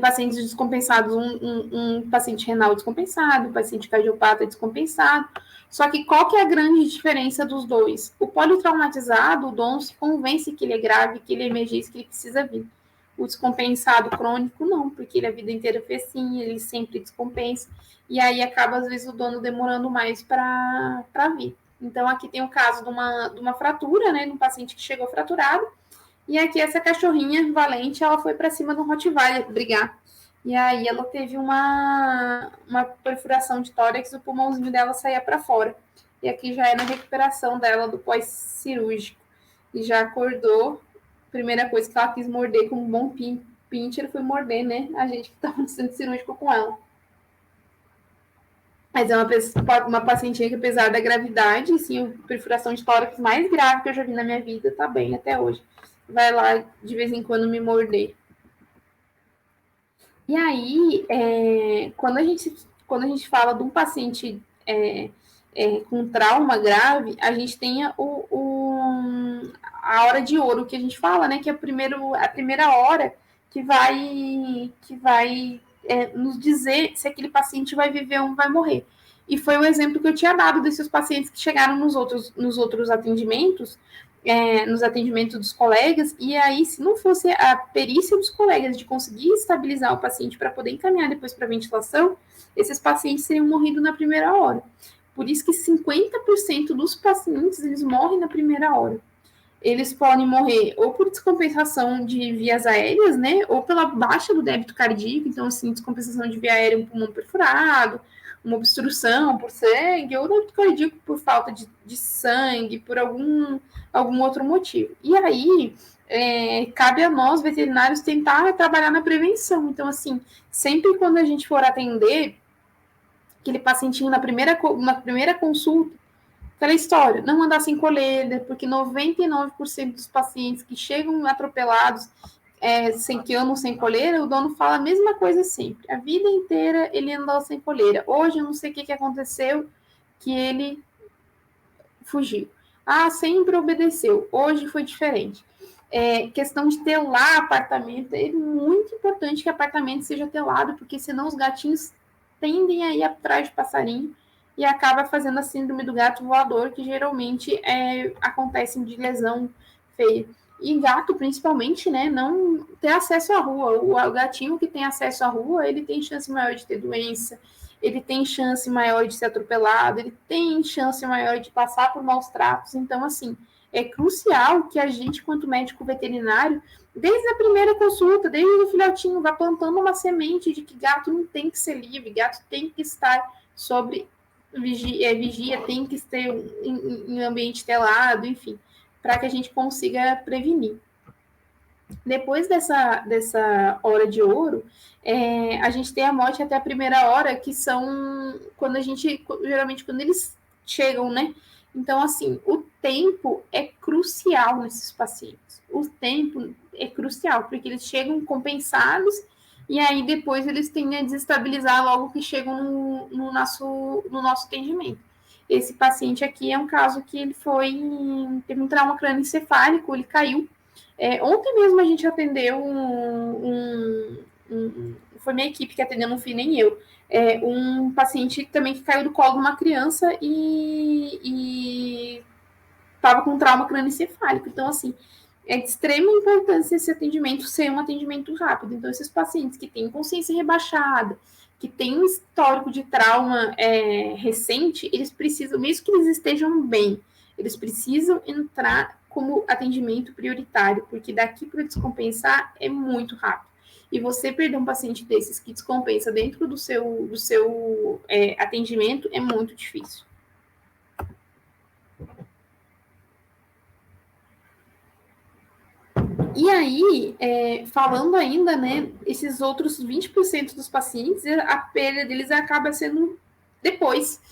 pacientes descompensados, um paciente renal descompensado, um paciente cardiopata descompensado. Só que qual que é a grande diferença dos dois? O politraumatizado, o dono se convence que ele é grave, que ele é emergência, que ele precisa vir. O descompensado crônico, não, porque ele a vida inteira fez sim, ele sempre descompensa. E aí acaba, às vezes, o dono demorando mais para vir. Então, aqui tem o caso de uma fratura, né, de um paciente que chegou fraturado, e aqui essa cachorrinha valente, ela foi para cima do Rottweiler brigar. E aí ela teve uma perfuração de tórax, o pulmãozinho dela saía para fora. E aqui já é na recuperação dela do pós-cirúrgico. E já acordou. Primeira coisa que ela quis morder com um bom pincher foi morder, né? A gente que estava no centro cirúrgico com ela. Mas é uma pacientinha que, apesar da gravidade, sim, a perfuração de tórax mais grave que eu já vi na minha vida, tá bem até hoje. Vai lá de vez em quando me morder. E aí, quando a gente fala de um paciente com trauma grave, a gente tem a hora de ouro que a gente fala, né? Que é a primeira hora que vai nos dizer se aquele paciente vai viver ou vai morrer. E foi o exemplo que eu tinha dado desses pacientes que chegaram nos outros atendimentos, nos atendimentos dos colegas, e aí, se não fosse a perícia dos colegas de conseguir estabilizar o paciente para poder encaminhar depois para ventilação, esses pacientes teriam morrido na primeira hora. Por isso que 50% dos pacientes, eles morrem na primeira hora. Eles podem morrer ou por descompensação de vias aéreas, né, ou pela baixa do débito cardíaco, então, assim, descompensação de via aérea, um pulmão perfurado, uma obstrução por sangue, ou débito cardíaco por falta de sangue, por algum outro motivo. E aí, cabe a nós, veterinários, tentar trabalhar na prevenção. Então, assim, sempre quando a gente for atender aquele pacientinho na primeira consulta, aquela história, não andar sem coleira, porque 99% dos pacientes que chegam atropelados sem cano, sem coleira, o dono fala a mesma coisa sempre. A vida inteira ele andou sem coleira. Hoje eu não sei o que aconteceu, que ele fugiu. Ah, sempre obedeceu. Hoje foi diferente. Questão de telar apartamento, é muito importante que apartamento seja telado, porque senão os gatinhos tendem a ir atrás de passarinho e acaba fazendo a síndrome do gato voador, que geralmente acontece de lesão feia. E gato, principalmente, né, não ter acesso à rua. O gatinho que tem acesso à rua, ele tem chance maior de ter doença, ele tem chance maior de ser atropelado, ele tem chance maior de passar por maus tratos. Então, assim, é crucial que a gente, quanto médico veterinário, desde a primeira consulta, desde o filhotinho, vá plantando uma semente de que gato não tem que ser livre, gato tem que estar sobre vigia, tem que ter em ambiente telado, enfim, para que a gente consiga prevenir. Depois dessa hora de ouro, a gente tem a morte até a primeira hora, que são geralmente quando eles chegam, né? Então, assim, o tempo é crucial nesses pacientes. O tempo é crucial, porque eles chegam compensados e aí depois eles tendem a desestabilizar logo que chegam no nosso atendimento. Esse paciente aqui é um caso que ele teve um trauma crânioencefálico, ele caiu. Ontem mesmo a gente atendeu foi minha equipe que atendeu, não fui nem eu. Um paciente também que caiu do colo de uma criança e estava com trauma crânioencefálico. Então, assim, é de extrema importância esse atendimento ser um atendimento rápido. Então, esses pacientes que têm consciência rebaixada, que têm um histórico de trauma recente, eles precisam, mesmo que eles estejam bem, eles precisam entrar como atendimento prioritário, porque daqui para descompensar é muito rápido. E você perder um paciente desses que descompensa dentro do seu atendimento é muito difícil. E aí, falando ainda, né, esses outros 20% dos pacientes, a perda deles acaba sendo depois,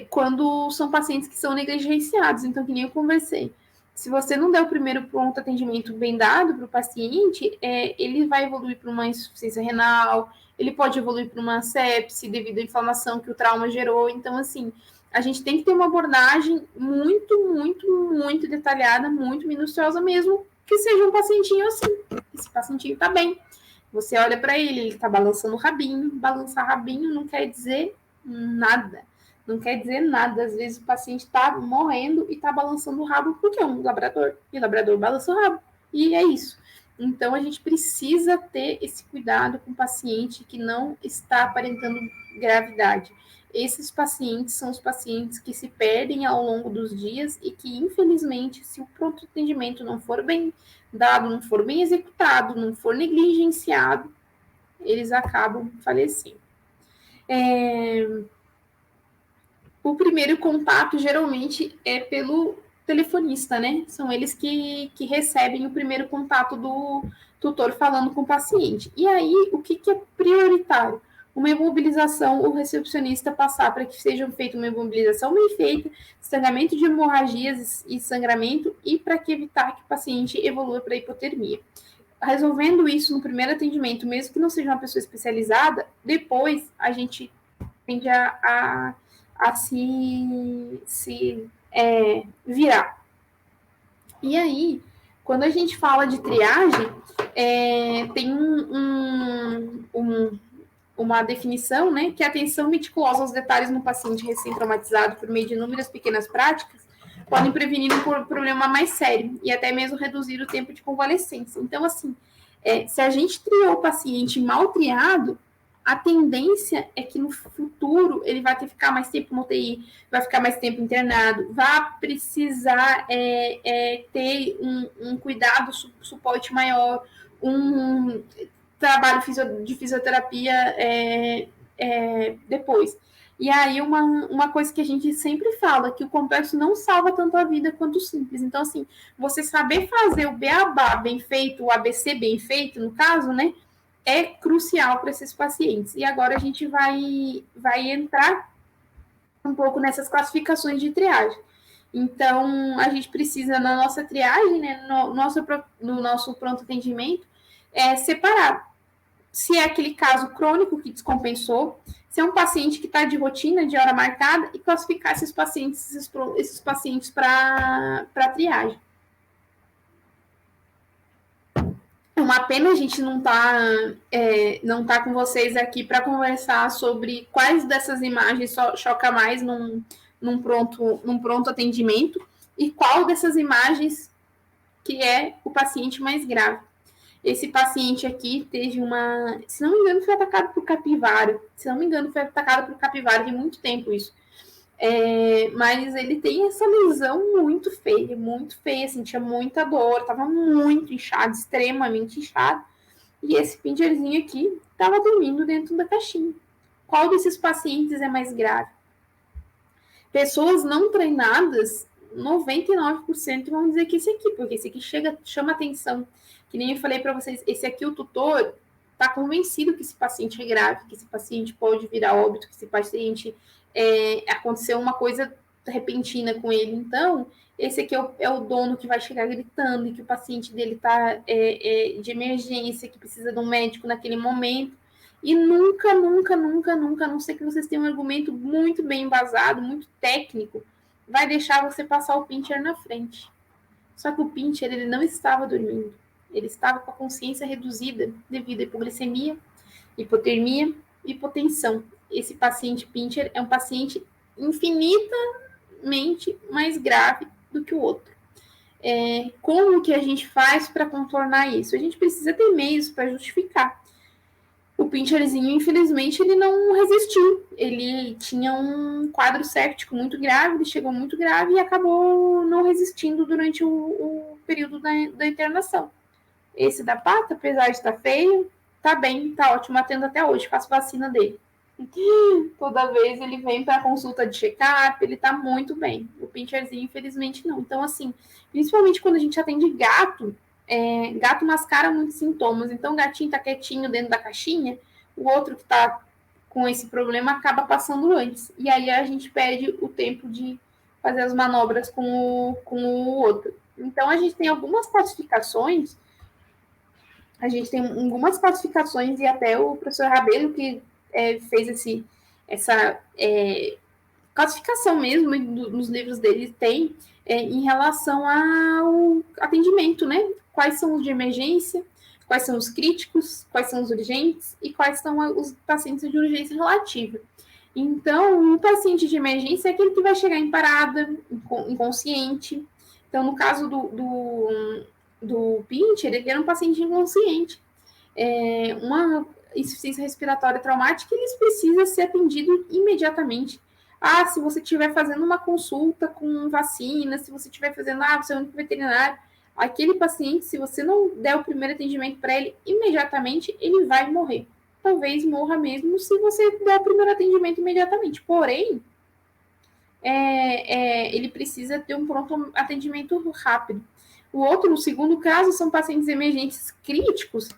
quando são pacientes que são negligenciados. Então, que nem eu conversei. Se você não der o primeiro pronto atendimento bem dado para o paciente, ele vai evoluir para uma insuficiência renal, ele pode evoluir para uma sepse devido à inflamação que o trauma gerou. Então, assim, a gente tem que ter uma abordagem muito, muito, muito detalhada, muito minuciosa mesmo, que seja um pacientinho assim. Esse pacientinho tá bem. Você olha para ele está balançando o rabinho. Balançar rabinho não quer dizer nada. Não quer dizer nada. Às vezes o paciente está morrendo e está balançando o rabo porque é um labrador. E o labrador balança o rabo. E é isso. Então, a gente precisa ter esse cuidado com o paciente que não está aparentando gravidade. Esses pacientes são os pacientes que se perdem ao longo dos dias e que, infelizmente, se o pronto atendimento não for bem dado, não for bem executado, não for negligenciado, eles acabam falecendo. O primeiro contato, geralmente, é pelo telefonista, né? São eles que recebem o primeiro contato do tutor falando com o paciente. E aí, o que é prioritário? Uma imobilização, o recepcionista passar para que seja feita uma imobilização bem feita, sangramento de hemorragias e sangramento, e para que evitar que o paciente evolua para hipotermia. Resolvendo isso no primeiro atendimento, mesmo que não seja uma pessoa especializada, depois a gente tende a se virar. E aí, quando a gente fala de triagem, tem uma definição, né, que a atenção meticulosa aos detalhes no paciente recém-traumatizado por meio de inúmeras pequenas práticas podem prevenir um problema mais sério e até mesmo reduzir o tempo de convalescência. Então, assim, se a gente triou o paciente mal triado, a tendência é que no futuro ele vai ter que ficar mais tempo no UTI, vai ficar mais tempo internado, vai precisar ter um cuidado, suporte maior, um trabalho de fisioterapia depois. E aí, uma coisa que a gente sempre fala, que o complexo não salva tanto a vida quanto o simples. Então, assim, você saber fazer o beabá bem feito, o ABC bem feito, no caso, né, é crucial para esses pacientes. E agora a gente vai entrar um pouco nessas classificações de triagem. Então, a gente precisa, na nossa triagem, né, no nosso pronto atendimento, separar se é aquele caso crônico que descompensou, se é um paciente que está de rotina, de hora marcada, e classificar esses pacientes para triagem. É uma pena a gente não tá com vocês aqui para conversar sobre quais dessas imagens choca mais num pronto atendimento e qual dessas imagens que é o paciente mais grave. Esse paciente aqui teve se não me engano, foi atacado por capivara. Tem muito tempo isso. Mas ele tem essa lesão muito feia, assim, tinha muita dor, estava muito inchado, extremamente inchado. E esse pincherzinho aqui estava dormindo dentro da caixinha. Qual desses pacientes é mais grave? Pessoas não treinadas, 99% vão dizer que esse aqui, porque esse aqui chama atenção. Que nem eu falei para vocês, esse aqui, o tutor, está convencido que esse paciente é grave, que esse paciente pode virar óbito, que esse paciente aconteceu uma coisa repentina com ele. Então, esse aqui é o dono que vai chegar gritando e que o paciente dele está de emergência, que precisa de um médico naquele momento. E nunca, a não ser que vocês tenham um argumento muito bem embasado, muito técnico, vai deixar você passar o pincher na frente. Só que o pincher, ele não estava dormindo. Ele estava com a consciência reduzida devido à hipoglicemia, hipotermia e hipotensão. Esse paciente pincher é um paciente infinitamente mais grave do que o outro. Como que a gente faz para contornar isso? A gente precisa ter meios para justificar. O pincherzinho, infelizmente, ele não resistiu. Ele tinha um quadro séptico muito grave, ele chegou muito grave e acabou não resistindo durante o período da internação. Esse da pata, apesar de estar feio, tá bem, tá ótimo, atendo até hoje, faço vacina dele. Toda vez ele vem para consulta de check-up, ele tá muito bem. O pincherzinho, infelizmente, não. Então, assim, principalmente quando a gente atende gato, gato mascara muitos sintomas. Então, o gatinho tá quietinho dentro da caixinha, o outro que tá com esse problema acaba passando antes. E aí a gente perde o tempo de fazer as manobras com o outro. Então, a gente tem algumas classificações. E até o professor Rabelo, que fez essa classificação mesmo, nos livros dele tem, em relação ao atendimento, né? Quais são os de emergência, quais são os críticos, quais são os urgentes e quais são os pacientes de urgência relativa. Então, o paciente de emergência é aquele que vai chegar em parada, inconsciente. Então, no caso do Pinter, ele era um paciente inconsciente. Uma insuficiência respiratória traumática, eles precisam ser atendidos imediatamente. Se você estiver fazendo uma consulta com vacina, se você estiver fazendo, você é o único veterinário, aquele paciente, se você não der o primeiro atendimento para ele imediatamente, ele vai morrer. Talvez morra mesmo se você der o primeiro atendimento imediatamente. Porém, ele precisa ter um pronto atendimento rápido. O segundo caso, são pacientes emergentes críticos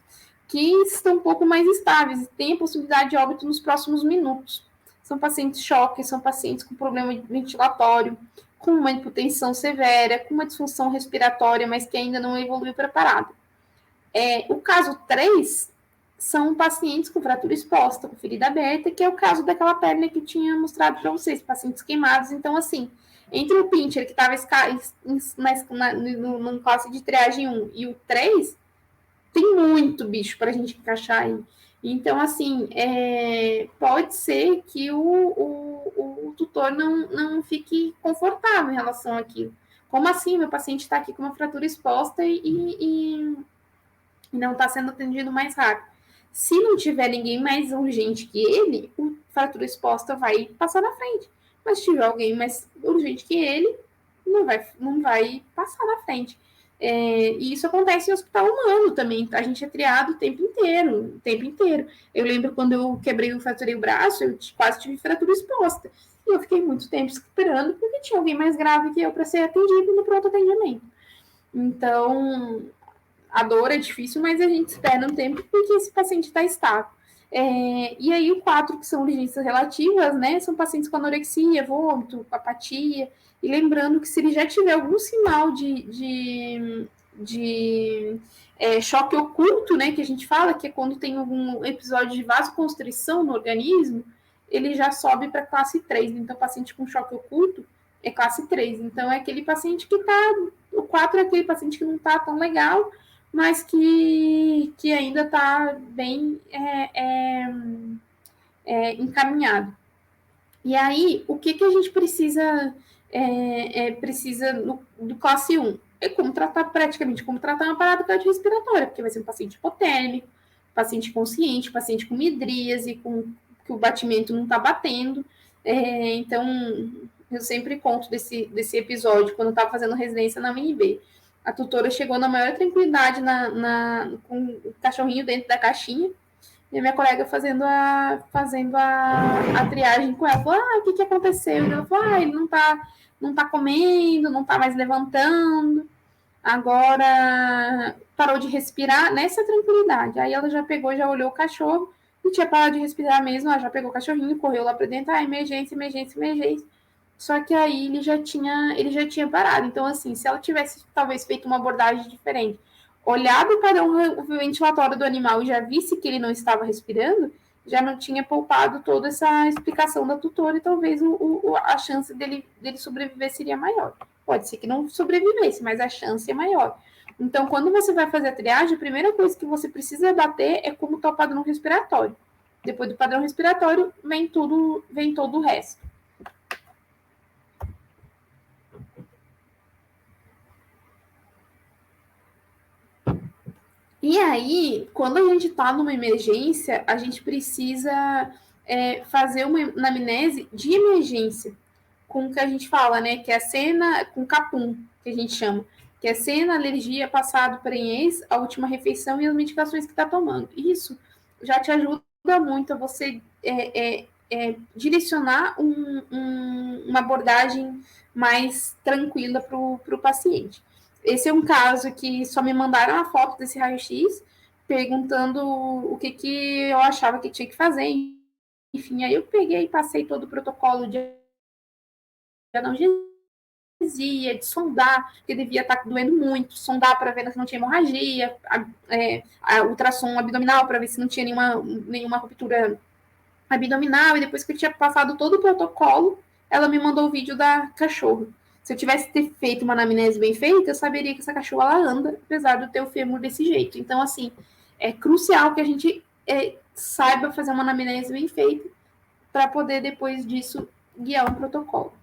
que estão um pouco mais estáveis e têm a possibilidade de óbito nos próximos minutos. São pacientes choque, são pacientes com problema ventilatório, com uma hipotensão severa, com uma disfunção respiratória, mas que ainda não evoluiu para parada. O caso 3 são pacientes com fratura exposta, com ferida aberta, que é o caso daquela perna que eu tinha mostrado para vocês, pacientes queimados. Então, assim, entre o Pinter, que estava no classe de triagem 1, e o 3, tem muito bicho para a gente encaixar aí. Então, assim, pode ser que o tutor não fique confortável em relação àquilo. Como assim? Meu paciente está aqui com uma fratura exposta e não está sendo atendido mais rápido. Se não tiver ninguém mais urgente que ele, o fratura exposta vai passar na frente. Mas se tiver alguém mais urgente que ele, não vai passar na frente. E isso acontece em hospital humano também. A gente é triado o tempo inteiro. Eu lembro quando eu fraturei o braço, eu quase tive fratura exposta. E eu fiquei muito tempo esperando, porque tinha alguém mais grave que eu para ser atendido no pronto atendimento. Então, a dor é difícil, mas a gente espera um tempo porque esse paciente está estável. E aí, o 4, que são urgências relativas, né? São pacientes com anorexia, vômito, apatia. E lembrando que se ele já tiver algum sinal de choque oculto, né? Que a gente fala, que é quando tem algum episódio de vasoconstrição no organismo, ele já sobe para classe 3. Então, paciente com choque oculto é classe 3. Então, é aquele paciente que está... O 4 é aquele paciente que não está tão legal, mas que ainda está bem encaminhado. E aí, o que a gente precisa do classe 1? Praticamente como tratar uma parada cardiorrespiratória, porque vai ser um paciente hipotérmico, paciente consciente, paciente com midríase, que o batimento não está batendo. Então, eu sempre conto desse episódio, quando eu estava fazendo residência na UNB. A tutora chegou na maior tranquilidade com o cachorrinho dentro da caixinha, e a minha colega fazendo a triagem com ela. Falou, o que aconteceu? E ela falou, ele não tá comendo, não tá mais levantando, agora parou de respirar, nessa tranquilidade. Aí ela já pegou, já olhou o cachorro, e tinha parado de respirar mesmo, ela já pegou o cachorrinho, correu lá para dentro, emergência. Só que aí ele já tinha parado. Então, assim, se ela tivesse talvez feito uma abordagem diferente, olhado para o ventilatório do animal e já visse que ele não estava respirando, já não tinha poupado toda essa explicação da tutora e talvez a chance dele sobreviver seria maior. Pode ser que não sobrevivesse, mas a chance é maior. Então, quando você vai fazer a triagem, a primeira coisa que você precisa bater é como está o padrão respiratório. Depois do padrão respiratório, vem todo o resto. E aí, quando a gente está numa emergência, a gente precisa fazer uma anamnese de emergência, com o que a gente fala, né? Que é a cena com capum, que a gente chama. Que é cena, alergia, passado, prenhez, a última refeição e as medicações que está tomando. Isso já te ajuda muito a você direcionar uma abordagem mais tranquila para o paciente. Esse é um caso que só me mandaram a foto desse raio-x, perguntando o que eu achava que tinha que fazer. Enfim, aí eu peguei e passei todo o protocolo de analgesia, de sondar, porque devia estar doendo muito, sondar para ver se não tinha hemorragia, ultrassom abdominal para ver se não tinha nenhuma ruptura abdominal, e depois que eu tinha passado todo o protocolo, ela me mandou o vídeo da cachorra. Se eu tivesse feito uma anamnese bem feita, eu saberia que essa cachorra ela anda, apesar de ter o fêmur desse jeito. Então, assim, é crucial que a gente saiba fazer uma anamnese bem feita para poder, depois disso, guiar um protocolo.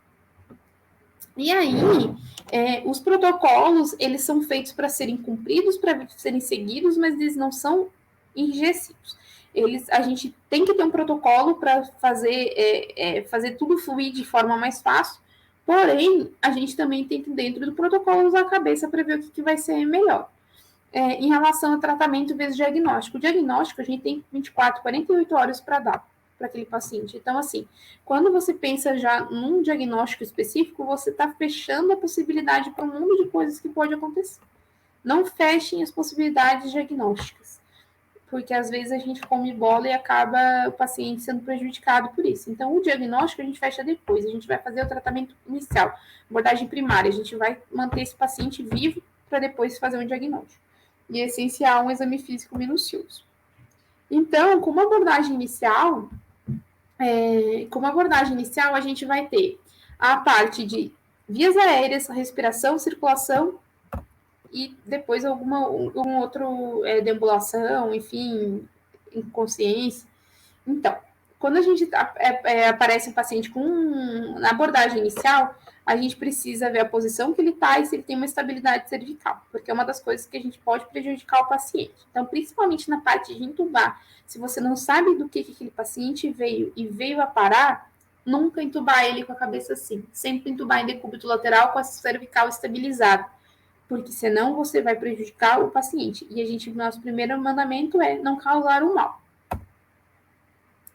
E aí, os protocolos, eles são feitos para serem cumpridos, para serem seguidos, mas eles não são enrijecidos. A gente tem que ter um protocolo para fazer tudo fluir de forma mais fácil, porém, a gente também tem que, dentro do protocolo, usar a cabeça para ver o que vai ser melhor. Em relação ao tratamento vezes diagnóstico. O diagnóstico, a gente tem 24, 48 horas para dar para aquele paciente. Então, assim, quando você pensa já num diagnóstico específico, você está fechando a possibilidade para um mundo de coisas que pode acontecer. Não fechem as possibilidades diagnósticas, porque às vezes a gente come bola e acaba o paciente sendo prejudicado por isso. Então, o diagnóstico a gente fecha depois, a gente vai fazer o tratamento inicial, abordagem primária, a gente vai manter esse paciente vivo para depois fazer um diagnóstico. E é essencial um exame físico minucioso. Então, como abordagem inicial, a gente vai ter a parte de vias aéreas, respiração, circulação e depois algum outro deambulação, enfim, inconsciência. Então, quando a gente aparece um paciente na abordagem inicial, a gente precisa ver a posição que ele está e se ele tem uma estabilidade cervical, porque é uma das coisas que a gente pode prejudicar o paciente. Então, principalmente na parte de intubar, se você não sabe do que aquele paciente veio a parar, nunca intubar ele com a cabeça assim. Sempre intubar em decúbito lateral com a cervical estabilizada, porque senão você vai prejudicar o paciente. E nosso primeiro mandamento é não causar o mal.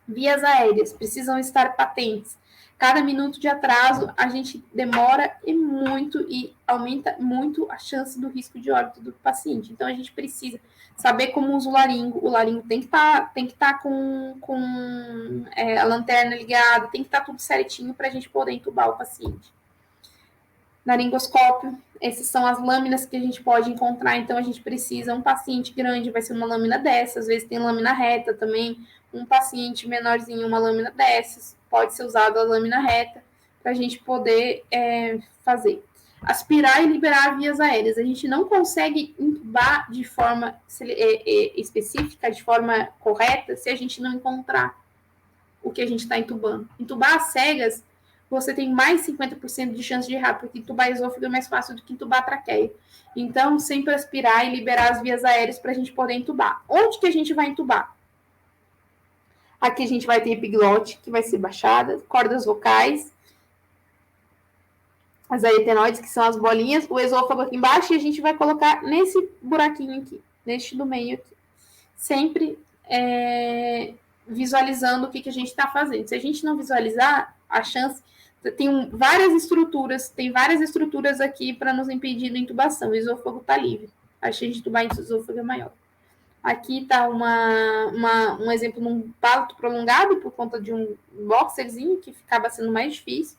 Vias aéreas precisam estar patentes. Cada minuto de atraso a gente demora e aumenta muito a chance do risco de óbito do paciente. Então a gente precisa saber como usa o laringo. O laringo tem que estar com a lanterna ligada, tem que estar tudo certinho para a gente poder entubar o paciente. Naringoscópio, essas são as lâminas que a gente pode encontrar, então a gente precisa, um paciente grande vai ser uma lâmina dessa, às vezes tem lâmina reta também, um paciente menorzinho, uma lâmina dessas, pode ser usada a lâmina reta, para a gente poder fazer. Aspirar e liberar vias aéreas, a gente não consegue intubar de forma específica, de forma correta, se a gente não encontrar o que a gente está entubando. Entubar às cegas, você tem mais 50% de chance de errar, porque entubar esôfago é mais fácil do que entubar a traqueia. Então, sempre aspirar e liberar as vias aéreas para a gente poder entubar. Onde que a gente vai entubar? Aqui a gente vai ter epiglote, que vai ser baixada, cordas vocais, as aretenoides, que são as bolinhas, o esôfago aqui embaixo, e a gente vai colocar nesse buraquinho aqui, neste do meio aqui. Sempre visualizando o que a gente está fazendo. Se a gente não visualizar, a chance... Tem várias estruturas aqui para nos impedir da intubação. O esôfago está livre. A chance de intubar em esôfago é maior. Aqui está um exemplo de um palato prolongado por conta de um boxerzinho que acaba sendo mais difícil.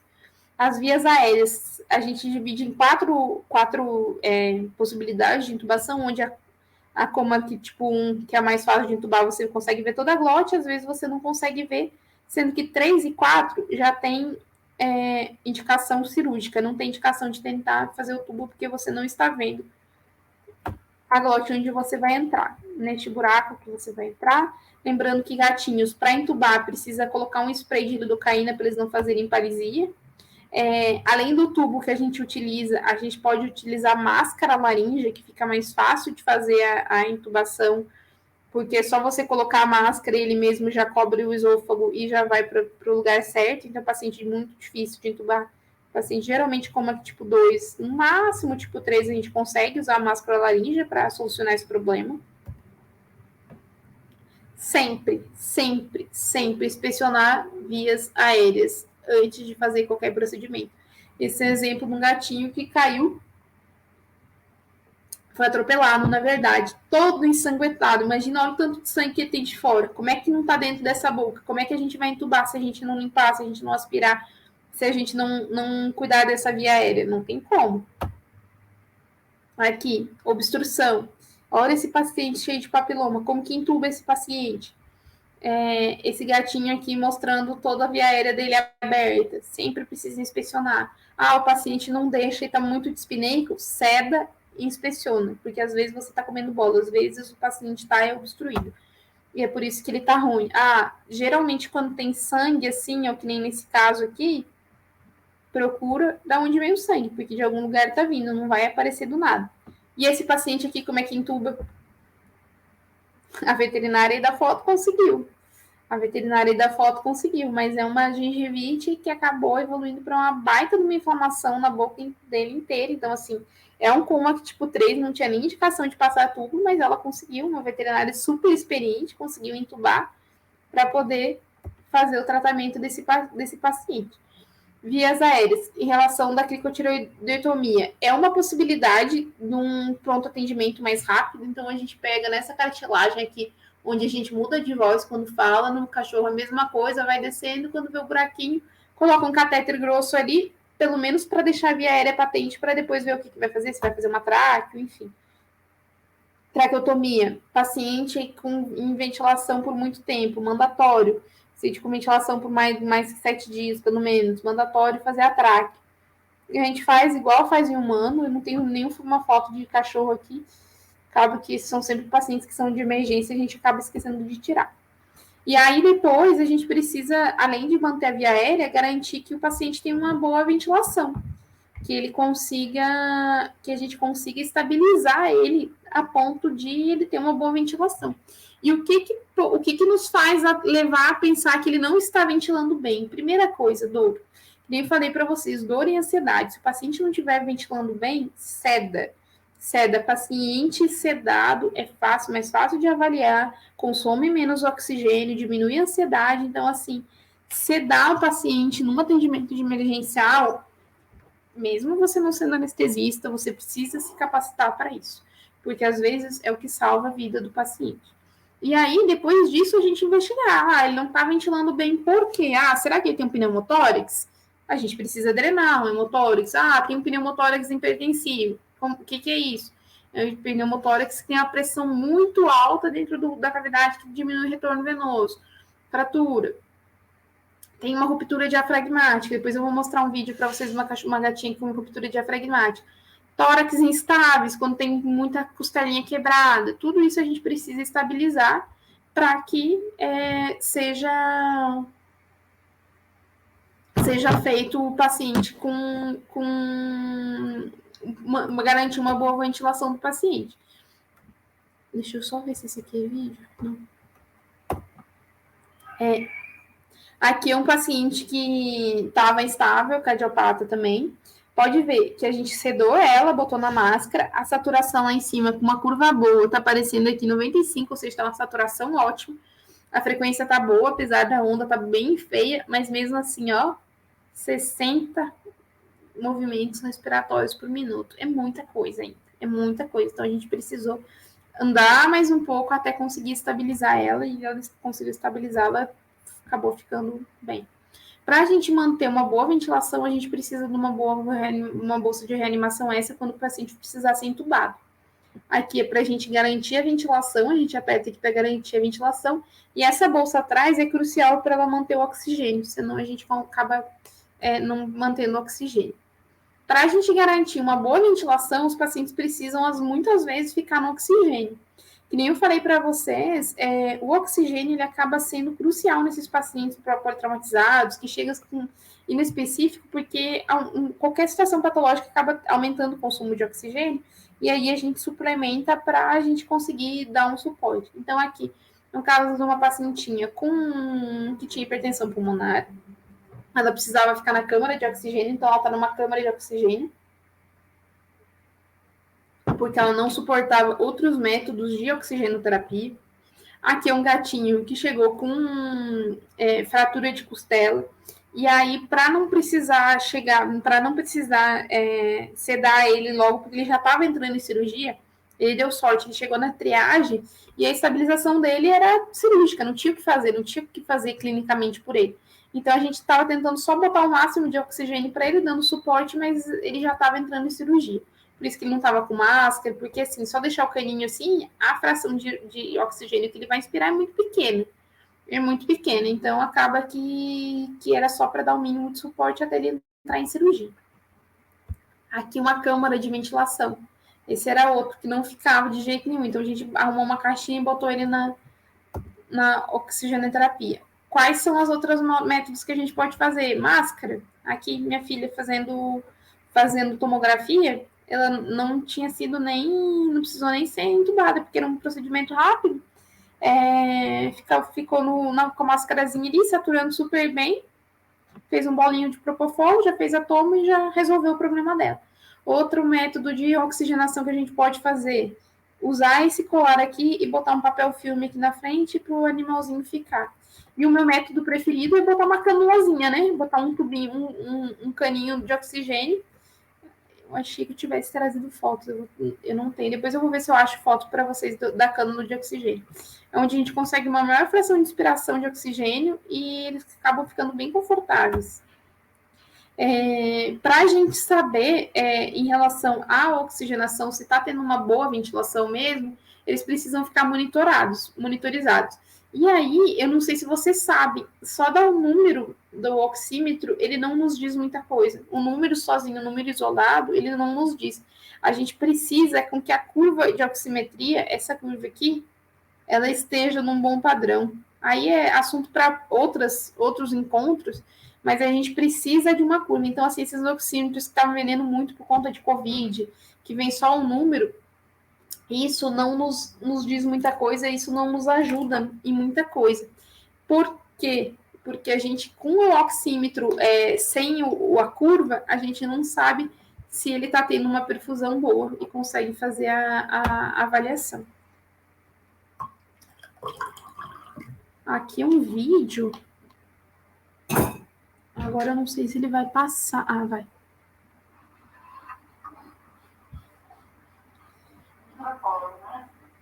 As vias aéreas, a gente divide em quatro possibilidades de intubação, onde a coma que, tipo 1, que é a mais fácil de intubar, você consegue ver toda a glote, às vezes você não consegue ver, sendo que 3 e 4 já tem indicação cirúrgica, não tem indicação de tentar fazer o tubo porque você não está vendo a glote onde você vai entrar, neste buraco que você vai entrar. Lembrando que gatinhos, para entubar, precisa colocar um spray de lidocaína para eles não fazerem paralisia. Além do tubo que a gente utiliza, a gente pode utilizar máscara laríngea, que fica mais fácil de fazer a intubação, porque é só você colocar a máscara, ele mesmo já cobre o esôfago e já vai para o lugar certo. Então, paciente muito difícil de intubar. Paciente geralmente coma tipo 2, no máximo tipo 3, a gente consegue usar a máscara laríngea para solucionar esse problema. Sempre, sempre, sempre inspecionar vias aéreas antes de fazer qualquer procedimento. Esse é um exemplo de um gatinho que caiu, foi atropelado, na verdade, todo ensanguentado. Imagina o tanto de sangue que tem de fora. Como é que não está dentro dessa boca? Como é que a gente vai entubar se a gente não limpar, se a gente não aspirar, se a gente não cuidar dessa via aérea? Não tem como. Aqui, obstrução. Olha esse paciente cheio de papiloma. Como que entuba esse paciente? Esse gatinho aqui mostrando toda a via aérea dele aberta. Sempre precisa inspecionar. O paciente não deixa e está muito dispineico, ceda inspeciona, porque às vezes você está comendo bola, às vezes o paciente está obstruído. E é por isso que ele está ruim. Geralmente quando tem sangue, assim, ou que nem nesse caso aqui, procura de onde vem o sangue, porque de algum lugar está vindo, não vai aparecer do nada. E esse paciente aqui, como é que entuba? A veterinária da foto conseguiu. A veterinária da foto conseguiu, mas é uma gengivite que acabou evoluindo para uma baita de uma inflamação na boca dele inteira. Então, assim, é um coma que tipo 3 não tinha nem indicação de passar tubo, mas ela conseguiu, uma veterinária super experiente, conseguiu entubar para poder fazer o tratamento desse paciente. Vias aéreas, em relação da cricotireoidectomia, é uma possibilidade de um pronto atendimento mais rápido, então a gente pega nessa cartilagem aqui, onde a gente muda de voz quando fala, no cachorro a mesma coisa, vai descendo, quando vê o buraquinho, coloca um catéter grosso ali, pelo menos para deixar a via aérea patente, para depois ver o que vai fazer, se vai fazer uma tráqueo, enfim. Traqueotomia, paciente em ventilação por muito tempo, mandatório, paciente com ventilação por mais que 7 dias, pelo menos, mandatório fazer a traque. E a gente faz igual faz em humano, eu não tenho nenhuma foto de cachorro aqui, acaba que são sempre pacientes que são de emergência, a gente acaba esquecendo de tirar. E aí depois a gente precisa, além de manter a via aérea, garantir que o paciente tem uma boa ventilação, que ele consiga, que a gente consiga estabilizar ele a ponto de ele ter uma boa ventilação. E o que nos faz levar a pensar que ele não está ventilando bem? Primeira coisa, dor. Nem falei para vocês, dor e ansiedade. Se o paciente não estiver ventilando bem, ceda. Ceda. Paciente sedado é fácil, mais fácil de avaliar, consome menos oxigênio, diminui a ansiedade. Então, assim, sedar o paciente num atendimento de emergencial, mesmo você não sendo anestesista, você precisa se capacitar para isso, porque às vezes é o que salva a vida do paciente. E aí, depois disso, a gente investigar. Ele não está ventilando bem, por quê? Será que ele tem um pneumotórax? A gente precisa drenar um hemotórax. Tem um pneumotórax hipertensivo. O que é isso? É um pneumotórax que tem a pressão muito alta dentro da cavidade, que diminui o retorno venoso. Fratura. Tem uma ruptura diafragmática. Depois eu vou mostrar um vídeo para vocês de uma gatinha com ruptura diafragmática. Tórax instáveis, quando tem muita costelinha quebrada. Tudo isso a gente precisa estabilizar para que seja feito o paciente com garantir uma boa ventilação do paciente. Deixa eu só ver se esse aqui é vídeo. Não. Aqui é um paciente que estava instável, cardiopata também. Pode ver que a gente sedou ela, botou na máscara, a saturação lá em cima com uma curva boa, tá aparecendo aqui 95, ou seja, está uma saturação ótima. A frequência tá boa, apesar da onda tá bem feia, mas mesmo assim, 60 movimentos respiratórios por minuto. É muita coisa ainda, é muita coisa. Então a gente precisou andar mais um pouco até conseguir estabilizar ela, e ela conseguiu estabilizá-la, acabou ficando bem. Para a gente manter uma boa ventilação, a gente precisa de uma bolsa de reanimação quando o paciente precisar ser entubado. Aqui é para a gente garantir a ventilação, a gente aperta aqui para garantir a ventilação, e essa bolsa atrás é crucial para ela manter o oxigênio, senão a gente acaba não mantendo o oxigênio. Para a gente garantir uma boa ventilação, os pacientes precisam, muitas vezes, ficar no oxigênio. Que nem eu falei para vocês, o oxigênio ele acaba sendo crucial nesses pacientes politraumatizados, que chegam com inespecífico, porque qualquer situação patológica acaba aumentando o consumo de oxigênio, e aí a gente suplementa para a gente conseguir dar um suporte. Então, aqui, no caso de uma pacientinha que tinha hipertensão pulmonar, ela precisava ficar na câmara de oxigênio, então ela está numa câmara de oxigênio, porque ela não suportava outros métodos de oxigenoterapia. Aqui é um gatinho que chegou com fratura de costela, e aí, para não precisar sedar ele logo, porque ele já estava entrando em cirurgia, ele deu sorte, ele chegou na triagem, e a estabilização dele era cirúrgica, não tinha o que fazer clinicamente por ele. Então, a gente estava tentando só botar o máximo de oxigênio para ele, dando suporte, mas ele já estava entrando em cirurgia. Por isso que ele não estava com máscara, porque assim, só deixar o caninho assim, a fração de oxigênio que ele vai inspirar é muito pequena. É muito pequena, então acaba que era só para dar o mínimo de suporte até ele entrar em cirurgia. Aqui uma câmara de ventilação. Esse era outro que não ficava de jeito nenhum. Então, a gente arrumou uma caixinha e botou ele na oxigenoterapia. Quais são os outros métodos que a gente pode fazer? Máscara. Aqui, minha filha fazendo tomografia, ela não tinha sido não precisou nem ser entubada, porque era um procedimento rápido. Ficou com a máscarazinha ali, saturando super bem, fez um bolinho de propofol, já fez a toma e já resolveu o problema dela. Outro método de oxigenação que a gente pode fazer, usar esse colar aqui e botar um papel filme aqui na frente para o animalzinho ficar. E o meu método preferido é botar uma canulazinha, né? Botar um tubinho, um caninho de oxigênio. Eu achei que eu tivesse trazido fotos, eu não tenho. Depois eu vou ver se eu acho foto para vocês da cânula de oxigênio. É onde a gente consegue uma maior fração de inspiração de oxigênio e eles acabam ficando bem confortáveis. Para a gente saber em relação à oxigenação, se está tendo uma boa ventilação mesmo, eles precisam ficar monitorizados. E aí, eu não sei se você sabe, só dar o número do oxímetro, ele não nos diz muita coisa. O número sozinho, o número isolado, ele não nos diz. A gente precisa com que a curva de oximetria, essa curva aqui, ela esteja num bom padrão. Aí é assunto para outros encontros, mas a gente precisa de uma curva. Então, assim, esses oxímetros que estavam vendendo muito por conta de Covid, que vem só um número, isso não nos diz muita coisa, isso não nos ajuda em muita coisa. Por quê? Porque a gente, com o oxímetro sem a curva, a gente não sabe se ele está tendo uma perfusão boa e consegue fazer a avaliação. Aqui é um vídeo. Agora eu não sei se ele vai passar. Ah, vai.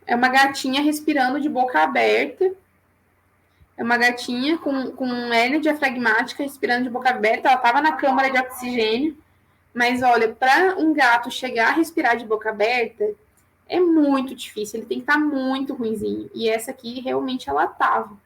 É uma gatinha respirando de boca aberta. É uma gatinha com hérnia diafragmática respirando de boca aberta. Ela estava na câmara de oxigênio. Mas, olha, para um gato chegar a respirar de boca aberta, é muito difícil. Ele tem que estar muito ruinzinho. E essa aqui, realmente, ela estava.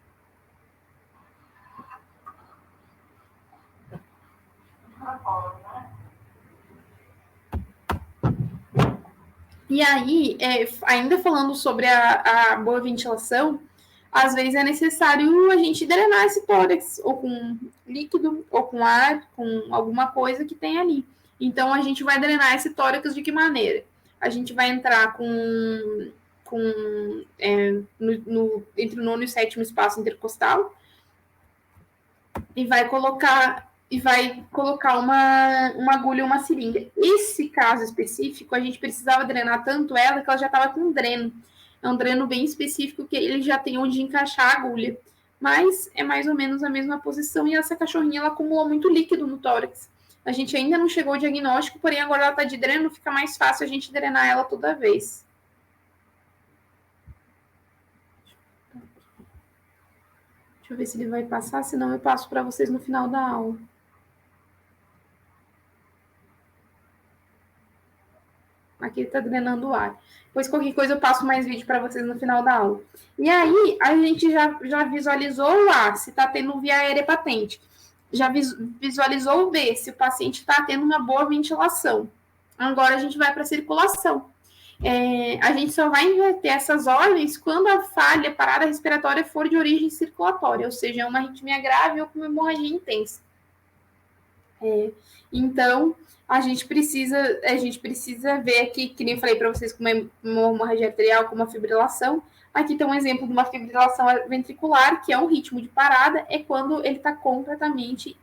E aí, ainda falando sobre a boa ventilação, às vezes é necessário a gente drenar esse tórax, ou com líquido, ou com ar, com alguma coisa que tem ali. Então, a gente vai drenar esse tórax de que maneira? A gente vai entrar entre o nono e o sétimo espaço intercostal e vai colocar uma agulha ou uma seringa. Esse caso específico, a gente precisava drenar tanto ela que ela já estava com um dreno. É um dreno bem específico que ele já tem onde encaixar a agulha. Mas é mais ou menos a mesma posição e essa cachorrinha ela acumulou muito líquido no tórax. A gente ainda não chegou ao diagnóstico, porém agora ela está de dreno, fica mais fácil a gente drenar ela toda vez. Deixa eu ver se ele vai passar, senão eu passo para vocês no final da aula. Aqui ele está drenando o ar. Depois, qualquer coisa, eu passo mais vídeo para vocês no final da aula. E aí, a gente já visualizou o A, se está tendo via aérea patente. Já visualizou o B, se o paciente está tendo uma boa ventilação. Agora, a gente vai para a circulação. A gente só vai inverter essas ordens quando a falha, parada respiratória, for de origem circulatória, ou seja, é uma arritmia grave ou com uma hemorragia intensa. Então, a gente precisa ver aqui, que nem eu falei para vocês, com uma hemorragia arterial, com uma fibrilação. Aqui tem um exemplo de uma fibrilação ventricular, que é um ritmo de parada, é quando ele está completamente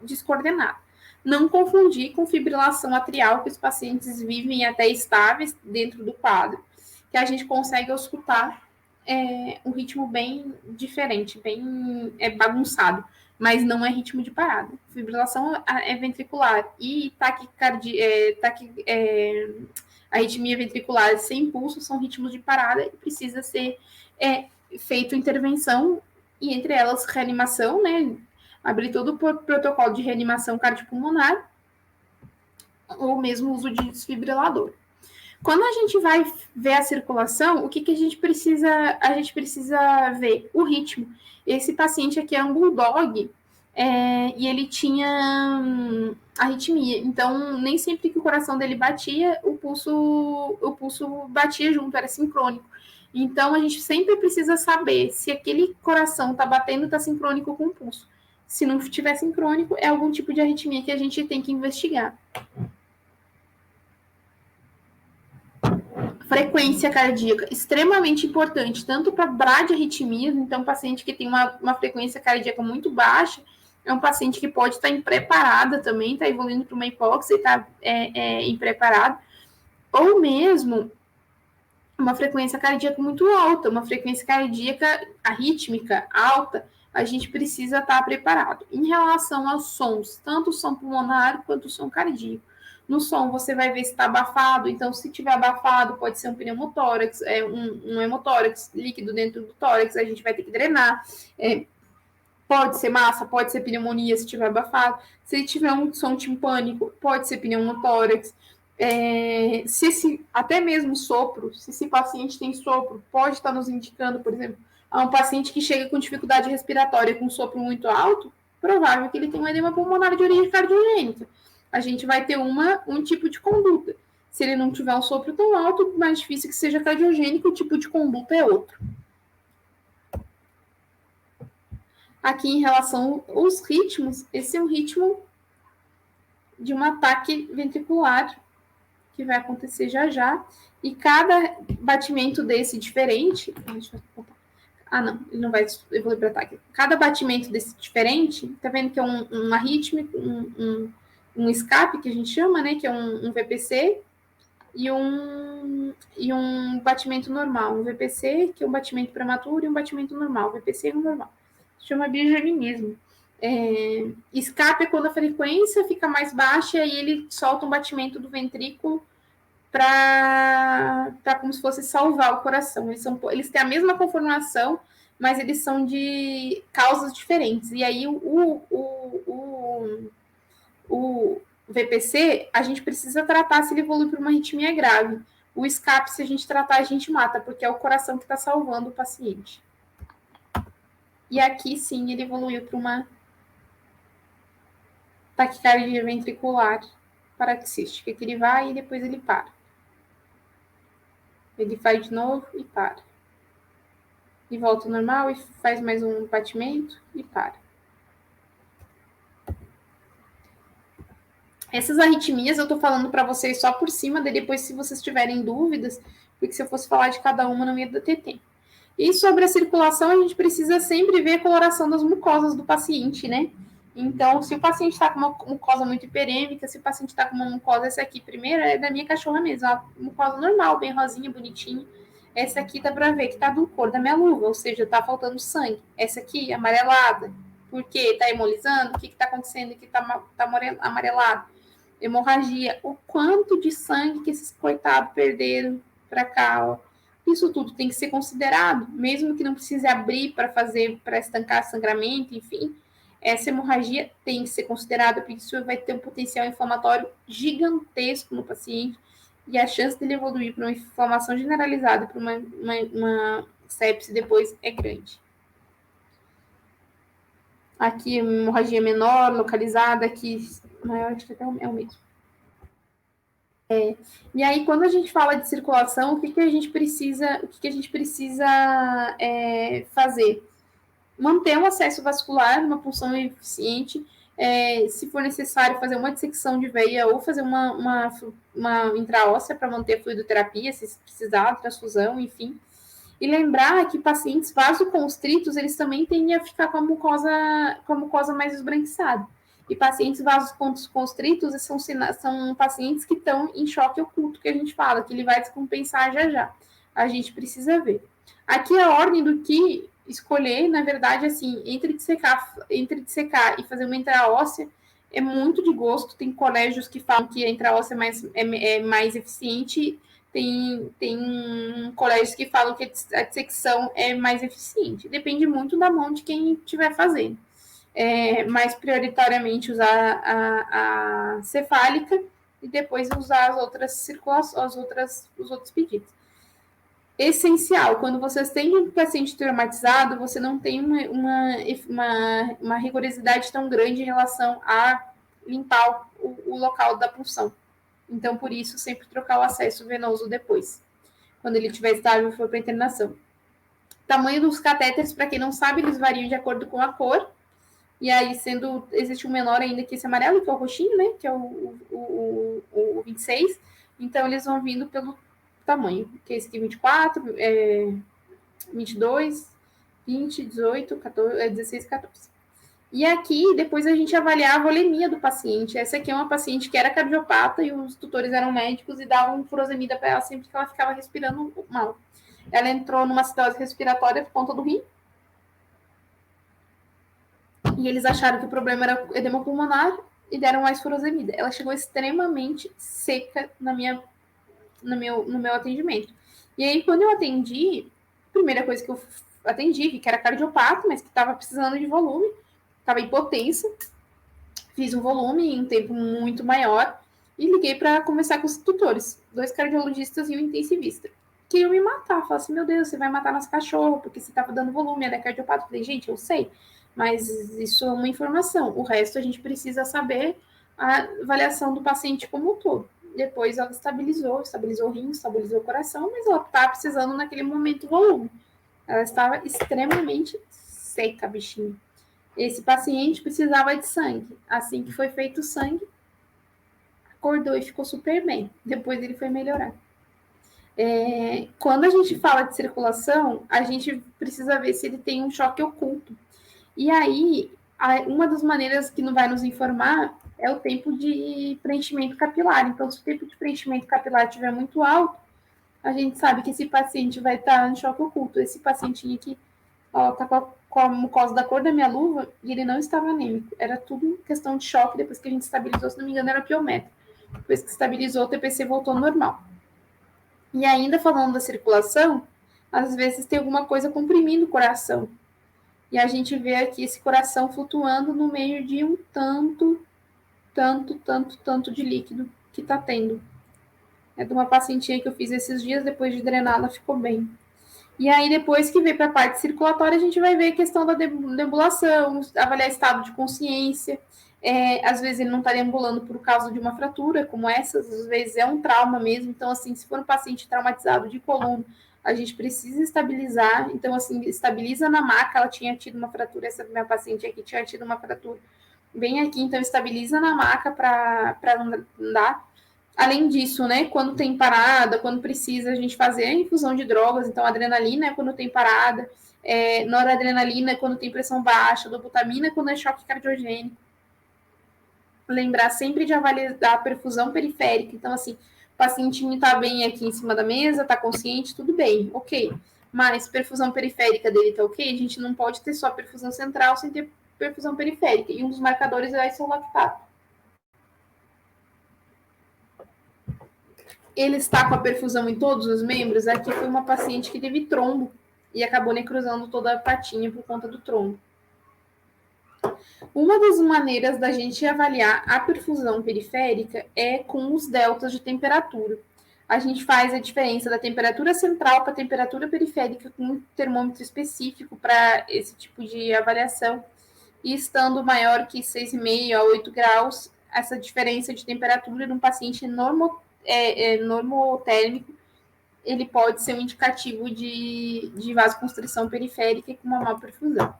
descoordenado. Não confundir com fibrilação atrial, que os pacientes vivem até estáveis dentro do quadro, que a gente consegue auscultar um ritmo bem diferente, bem bagunçado, mas não é ritmo de parada. Fibrilação é ventricular e arritmia ventricular sem pulso são ritmos de parada e precisa ser feito intervenção, e entre elas reanimação, né? Abrir todo o protocolo de reanimação cardiopulmonar ou mesmo uso de desfibrilador. Quando a gente vai ver a circulação, o que a gente precisa ver? O ritmo. Esse paciente aqui é um bulldog, e ele tinha arritmia. Então, nem sempre que o coração dele batia, o pulso batia junto, era sincrônico. Então, a gente sempre precisa saber se aquele coração está batendo, está sincrônico com o pulso. Se não estiver sincrônico, é algum tipo de arritmia que a gente tem que investigar. Frequência cardíaca, extremamente importante, tanto para bradiarritmias, então paciente que tem uma frequência cardíaca muito baixa, é um paciente que pode estar impreparada também, está evoluindo para uma hipóxia e está impreparado, ou mesmo uma frequência cardíaca muito alta, uma frequência cardíaca arrítmica alta, a gente precisa estar preparado. Em relação aos sons, tanto o som pulmonar quanto o som cardíaco. No som, você vai ver se está abafado, então, se tiver abafado, pode ser um pneumotórax, um hemotórax líquido dentro do tórax, a gente vai ter que drenar. Pode ser massa, pode ser pneumonia se tiver abafado. Se tiver um som timpânico, pode ser pneumotórax. Até mesmo sopro, se esse paciente tem sopro, pode estar nos indicando, por exemplo, a um paciente que chega com dificuldade respiratória com sopro muito alto, provável que ele tenha um edema pulmonar de origem cardiogênica. A gente vai ter um tipo de conduta. Se ele não tiver um sopro tão alto, mais difícil que seja cardiogênico, o tipo de conduta é outro. Aqui, em relação aos ritmos, esse é um ritmo de um ataque ventricular que vai acontecer já. E cada batimento desse diferente... não, ele não vai evoluir para ataque. Cada batimento desse diferente, tá vendo que é um arrítmico, um escape, que a gente chama, né? Que é um VPC, e um batimento normal. Um VPC, que é um batimento prematuro, e um batimento normal. VPC é um normal. Se chama bigeminismo. Escape é quando a frequência fica mais baixa e ele solta um batimento do ventrículo para como se fosse salvar o coração. Eles têm a mesma conformação, mas eles são de causas diferentes. E aí o VPC, a gente precisa tratar se ele evolui para uma arritmia grave. O escape, se a gente tratar, a gente mata, porque é o coração que está salvando o paciente. E aqui, sim, ele evoluiu para uma taquicardia ventricular paroxística, que ele vai e depois ele para. Ele faz de novo e para. E volta ao normal e faz mais um batimento e para. Essas arritmias eu estou falando para vocês só por cima, daí depois, se vocês tiverem dúvidas, porque se eu fosse falar de cada uma, não ia ter tempo. E sobre a circulação, a gente precisa sempre ver a coloração das mucosas do paciente, né? Então, se o paciente está com uma mucosa muito hiperêmica, se o paciente está com uma mucosa, essa aqui primeiro é da minha cachorra mesmo, uma mucosa normal, bem rosinha, bonitinha. Essa aqui dá para ver que está do cor da minha luva, ou seja, está faltando sangue. Essa aqui, amarelada. Por quê? Está hemolizando? O que está acontecendo aqui? Está amarelado. Hemorragia. O quanto de sangue que esses coitados perderam para cá, ó. Isso tudo tem que ser considerado, mesmo que não precise abrir para estancar sangramento, enfim. Essa hemorragia tem que ser considerada, porque isso vai ter um potencial inflamatório gigantesco no paciente e a chance dele evoluir para uma inflamação generalizada, para uma sepse depois é grande. Aqui, hemorragia menor, localizada, aqui, maior, acho que até é o mesmo. E aí, quando a gente fala de circulação, o que a gente precisa fazer? Manter um acesso vascular, uma punção eficiente, se for necessário, fazer uma dissecção de veia ou fazer uma intraóssea para manter a fluidoterapia, se precisar, transfusão, enfim. E lembrar que pacientes vasoconstritos, eles também tendem a ficar com a mucosa mais esbranquiçada. E pacientes vasoconstritos são pacientes que estão em choque oculto, que a gente fala, que ele vai descompensar já. A gente precisa ver. Aqui a ordem do que escolher, na verdade, assim, entre dissecar e fazer uma intraóssea, é muito de gosto. Tem colégios que falam que a intraóssea é mais eficiente, tem colégios que falam que a dissecção é mais eficiente. Depende muito da mão de quem estiver fazendo. Mas prioritariamente usar a cefálica e depois usar as outras circulações, os outros pedidos. essencial. Quando vocês têm um paciente traumatizado, você não tem uma rigorosidade tão grande em relação a limpar o local da punção. Então, por isso, sempre trocar o acesso venoso depois, quando ele estiver estável e for para internação. Tamanho dos catéteres, para quem não sabe, eles variam de acordo com a cor. E aí, existe um menor ainda que esse amarelo, que é o roxinho, né? Que é o 26. Então, eles vão vindo pelo tamanho, que é esse aqui 24, 22, 20, 18, 14, 16, 14. E aqui, depois a gente avaliar a volemia do paciente. Essa aqui é uma paciente que era cardiopata e os tutores eram médicos e davam furosemida para ela sempre que ela ficava respirando mal. Ela entrou numa acidose respiratória por conta do rim. E eles acharam que o problema era edema pulmonar e deram mais furosemida. Ela chegou extremamente seca no meu atendimento. E aí, quando eu atendi, a primeira coisa que eu atendi, que era cardiopata, mas que estava precisando de volume, estava hipotensa, fiz um volume em um tempo muito maior e liguei para conversar com os tutores, 2 cardiologistas e um intensivista. Queriam me matar, falaram assim, meu Deus, você vai matar nosso cachorro, porque você estava dando volume, ela é cardiopata. Eu falei, gente, eu sei, mas isso é uma informação, o resto a gente precisa saber a avaliação do paciente como um todo. Depois ela estabilizou o rim, estabilizou o coração, mas ela estava precisando naquele momento volume. Ela estava extremamente seca, bichinha. Esse paciente precisava de sangue. Assim que foi feito o sangue, acordou e ficou super bem. Depois ele foi melhorar. Quando a gente fala de circulação, a gente precisa ver se ele tem um choque oculto. E aí, uma das maneiras que não vai nos informar é o tempo de preenchimento capilar. Então, se o tempo de preenchimento capilar estiver muito alto, a gente sabe que esse paciente vai estar em choque oculto. Esse pacientinho aqui está com a mucosa da cor da minha luva e ele não estava anêmico. Era tudo questão de choque. Depois que a gente estabilizou, se não me engano, era piométrico. Depois que estabilizou, o TPC voltou ao normal. E ainda falando da circulação, às vezes tem alguma coisa comprimindo o coração. E a gente vê aqui esse coração flutuando no meio de um tanto de líquido que está tendo. É de uma pacientinha que eu fiz esses dias, depois de drenar, ela ficou bem. E aí, depois que vem para a parte circulatória, a gente vai ver a questão da deambulação, avaliar estado de consciência. Às vezes ele não está deambulando por causa de uma fratura, como essas, às vezes é um trauma mesmo. Então, assim, se for um paciente traumatizado de coluna, a gente precisa estabilizar. Então, assim, estabiliza na maca. Ela tinha tido uma fratura, essa minha paciente aqui tinha tido uma fratura bem aqui, então estabiliza na maca para andar. Além disso, né, quando tem parada, quando precisa a gente fazer a infusão de drogas, então adrenalina é quando tem parada, noradrenalina é quando tem pressão baixa, dobutamina é quando é choque cardiogênico. Lembrar sempre de avaliar a perfusão periférica. Então, assim, o pacientinho está bem aqui em cima da mesa, está consciente, tudo bem, ok. Mas perfusão periférica dele está ok? A gente não pode ter só perfusão central sem ter perfusão periférica. E um dos marcadores é o isolactato. Ele está com a perfusão em todos os membros. Aqui foi uma paciente que teve trombo e acabou necrosando toda a patinha por conta do trombo. Uma das maneiras da gente avaliar a perfusão periférica é com os deltas de temperatura. A gente faz a diferença da temperatura central para a temperatura periférica com um termômetro específico para esse tipo de avaliação. E estando maior que 6,5 a 8 graus, essa diferença de temperatura de um paciente normotérmico, ele pode ser um indicativo de vasoconstrição periférica e com uma má perfusão.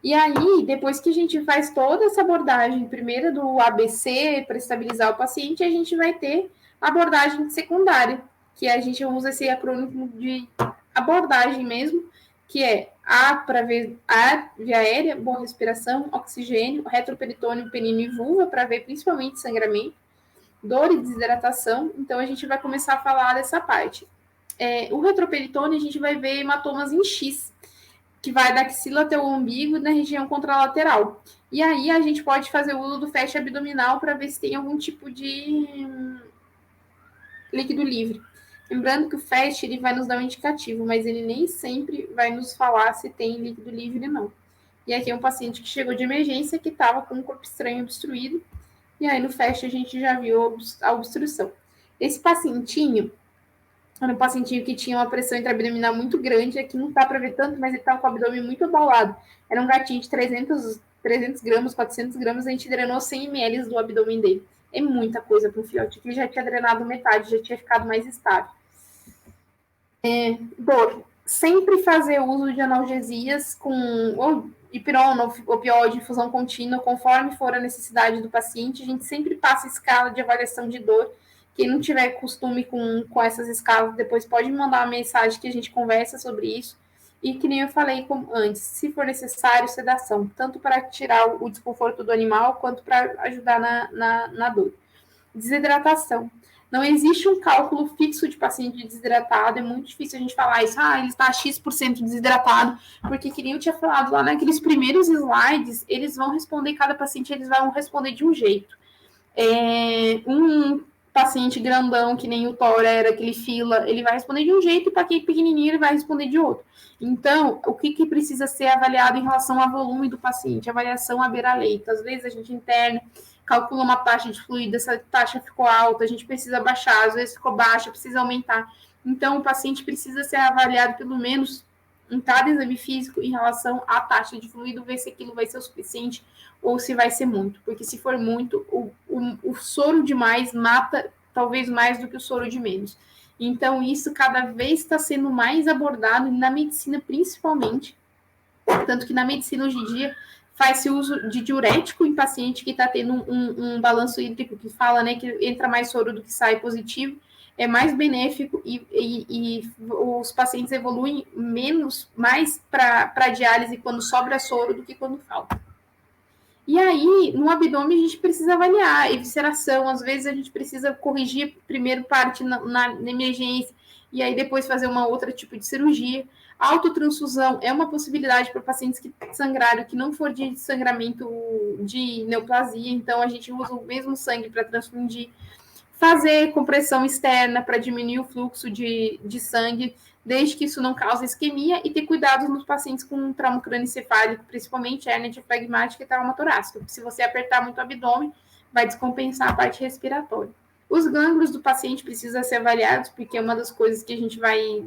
E aí, depois que a gente faz toda essa abordagem, primeiro do ABC, para estabilizar o paciente, a gente vai ter a abordagem secundária, que a gente usa esse acrônimo de abordagem mesmo, que é A para ver ar, via aérea, boa respiração, oxigênio, retroperitônio, penino e vulva, para ver principalmente sangramento, dor e desidratação. Então, a gente vai começar a falar dessa parte. O retroperitônio, a gente vai ver hematomas em X, que vai da axila até o umbigo e na região contralateral. E aí a gente pode fazer o uso do fast abdominal para ver se tem algum tipo de líquido livre. Lembrando que o fast ele vai nos dar um indicativo, mas ele nem sempre vai nos falar se tem líquido livre ou não. E aqui é um paciente que chegou de emergência que estava com o corpo estranho obstruído. E aí no fast a gente já viu a obstrução. Esse pacientinho, Era um pacientinho que tinha uma pressão intraabdominal muito grande, aqui não dá para ver tanto, mas ele estava com o abdômen muito abaulado. Era um gatinho de 300 gramas, 400 gramas, a gente drenou 100 ml do abdômen dele. É muita coisa para um filhote, que ele já tinha drenado metade, já tinha ficado mais estável. Dor. Sempre fazer uso de analgesias com hipirona, opioide, infusão contínua, conforme for a necessidade do paciente. A gente sempre passa escala de avaliação de dor. Quem não tiver costume com essas escalas, depois pode me mandar uma mensagem que a gente conversa sobre isso. E que nem eu falei antes, se for necessário, sedação, tanto para tirar o desconforto do animal, quanto para ajudar na dor. Desidratação. Não existe um cálculo fixo de paciente desidratado, é muito difícil a gente falar isso, ele está X% desidratado, porque que nem eu tinha falado lá naqueles primeiros slides, eles vão responder, cada paciente eles vão responder de um jeito. Um paciente grandão, que nem o Tora era aquele fila, ele vai responder de um jeito, e para quem é pequenininho, ele vai responder de outro. Então, o que precisa ser avaliado em relação ao volume do paciente? Avaliação à beira-leito. Às vezes a gente interna, calcula uma taxa de fluido, essa taxa ficou alta, a gente precisa baixar, às vezes ficou baixa, precisa aumentar. Então, o paciente precisa ser avaliado pelo menos em cada exame físico em relação à taxa de fluido, ver se aquilo vai ser o suficiente ou se vai ser muito. Porque se for muito, o soro demais mata talvez mais do que o soro de menos. Então, isso cada vez está sendo mais abordado na medicina, principalmente. Tanto que na medicina, hoje em dia, faz-se uso de diurético em paciente que está tendo um balanço hídrico, que fala, né, que entra mais soro do que sai positivo, é mais benéfico e os pacientes evoluem mais para diálise quando sobra soro do que quando falta. E aí, no abdômen, a gente precisa avaliar evisceração, às vezes a gente precisa corrigir primeiro parte na emergência, e aí depois fazer uma outra tipo de cirurgia. Autotransfusão é uma possibilidade para pacientes que sangraram, que não for de sangramento de neoplasia, então a gente usa o mesmo sangue para transfundir. Fazer compressão externa para diminuir o fluxo de sangue, desde que isso não cause isquemia, e ter cuidado nos pacientes com trauma crânioencefálico, principalmente hérnia diafragmática e trauma torácico. Se você apertar muito o abdômen, vai descompensar a parte respiratória. Os gânglios do paciente precisam ser avaliados, porque é uma das coisas que a gente vai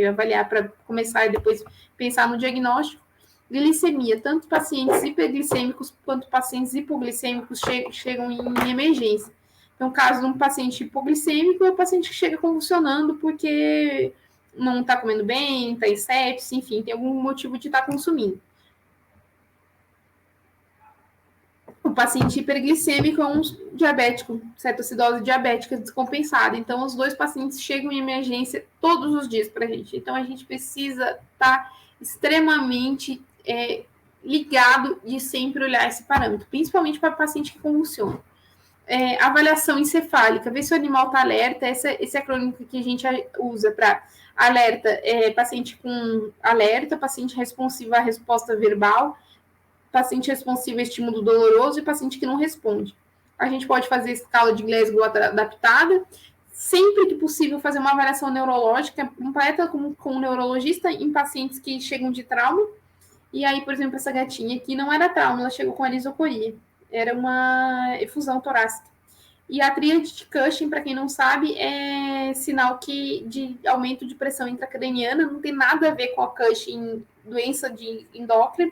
avaliar para começar e depois pensar no diagnóstico. Glicemia, tanto pacientes hiperglicêmicos quanto pacientes hipoglicêmicos chegam em emergência. Então, caso de um paciente hipoglicêmico, é o paciente que chega convulsionando porque não está comendo bem, está em sepsis, enfim, tem algum motivo de estar consumindo. O paciente hiperglicêmico é um diabético, cetoacidose diabética descompensada. Então, os dois pacientes chegam em emergência todos os dias para a gente. Então, a gente precisa estar extremamente ligado de sempre olhar esse parâmetro, principalmente para paciente que convulsiona. Avaliação encefálica, ver se o animal está alerta, esse acrônimo que a gente usa para alerta, paciente com alerta, paciente responsivo à resposta verbal, paciente responsivo a estímulo doloroso e paciente que não responde. A gente pode fazer escala de Glasgow adaptada, sempre que possível fazer uma avaliação neurológica completa com um neurologista em pacientes que chegam de trauma. E aí, por exemplo, essa gatinha aqui não era trauma, ela chegou com anisocoria. Era uma efusão torácica. E a tríade de Cushing, para quem não sabe, é sinal de aumento de pressão intracraniana, não tem nada a ver com a Cushing, doença de endócrino,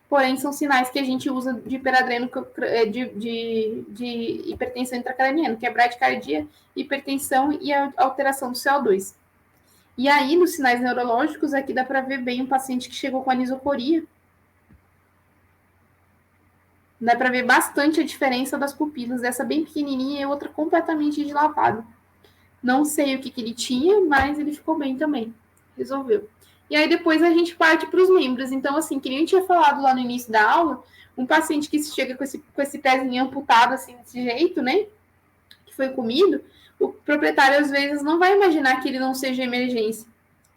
porém são sinais que a gente usa de hiperadreno, de hipertensão intracraniana, que é bradicardia, hipertensão e a alteração do CO2. E aí, nos sinais neurológicos, aqui dá para ver bem um paciente que chegou com anisocoria. Dá para ver bastante a diferença das pupilas, dessa bem pequenininha e outra completamente dilatada. Não sei o que ele tinha, mas ele ficou bem também. Resolveu. E aí depois a gente parte para os membros. Então, assim, que nem eu tinha falado lá no início da aula, um paciente que chega com esse pezinho amputado assim, desse jeito, né? Que foi comido, o proprietário às vezes não vai imaginar que ele não seja emergência.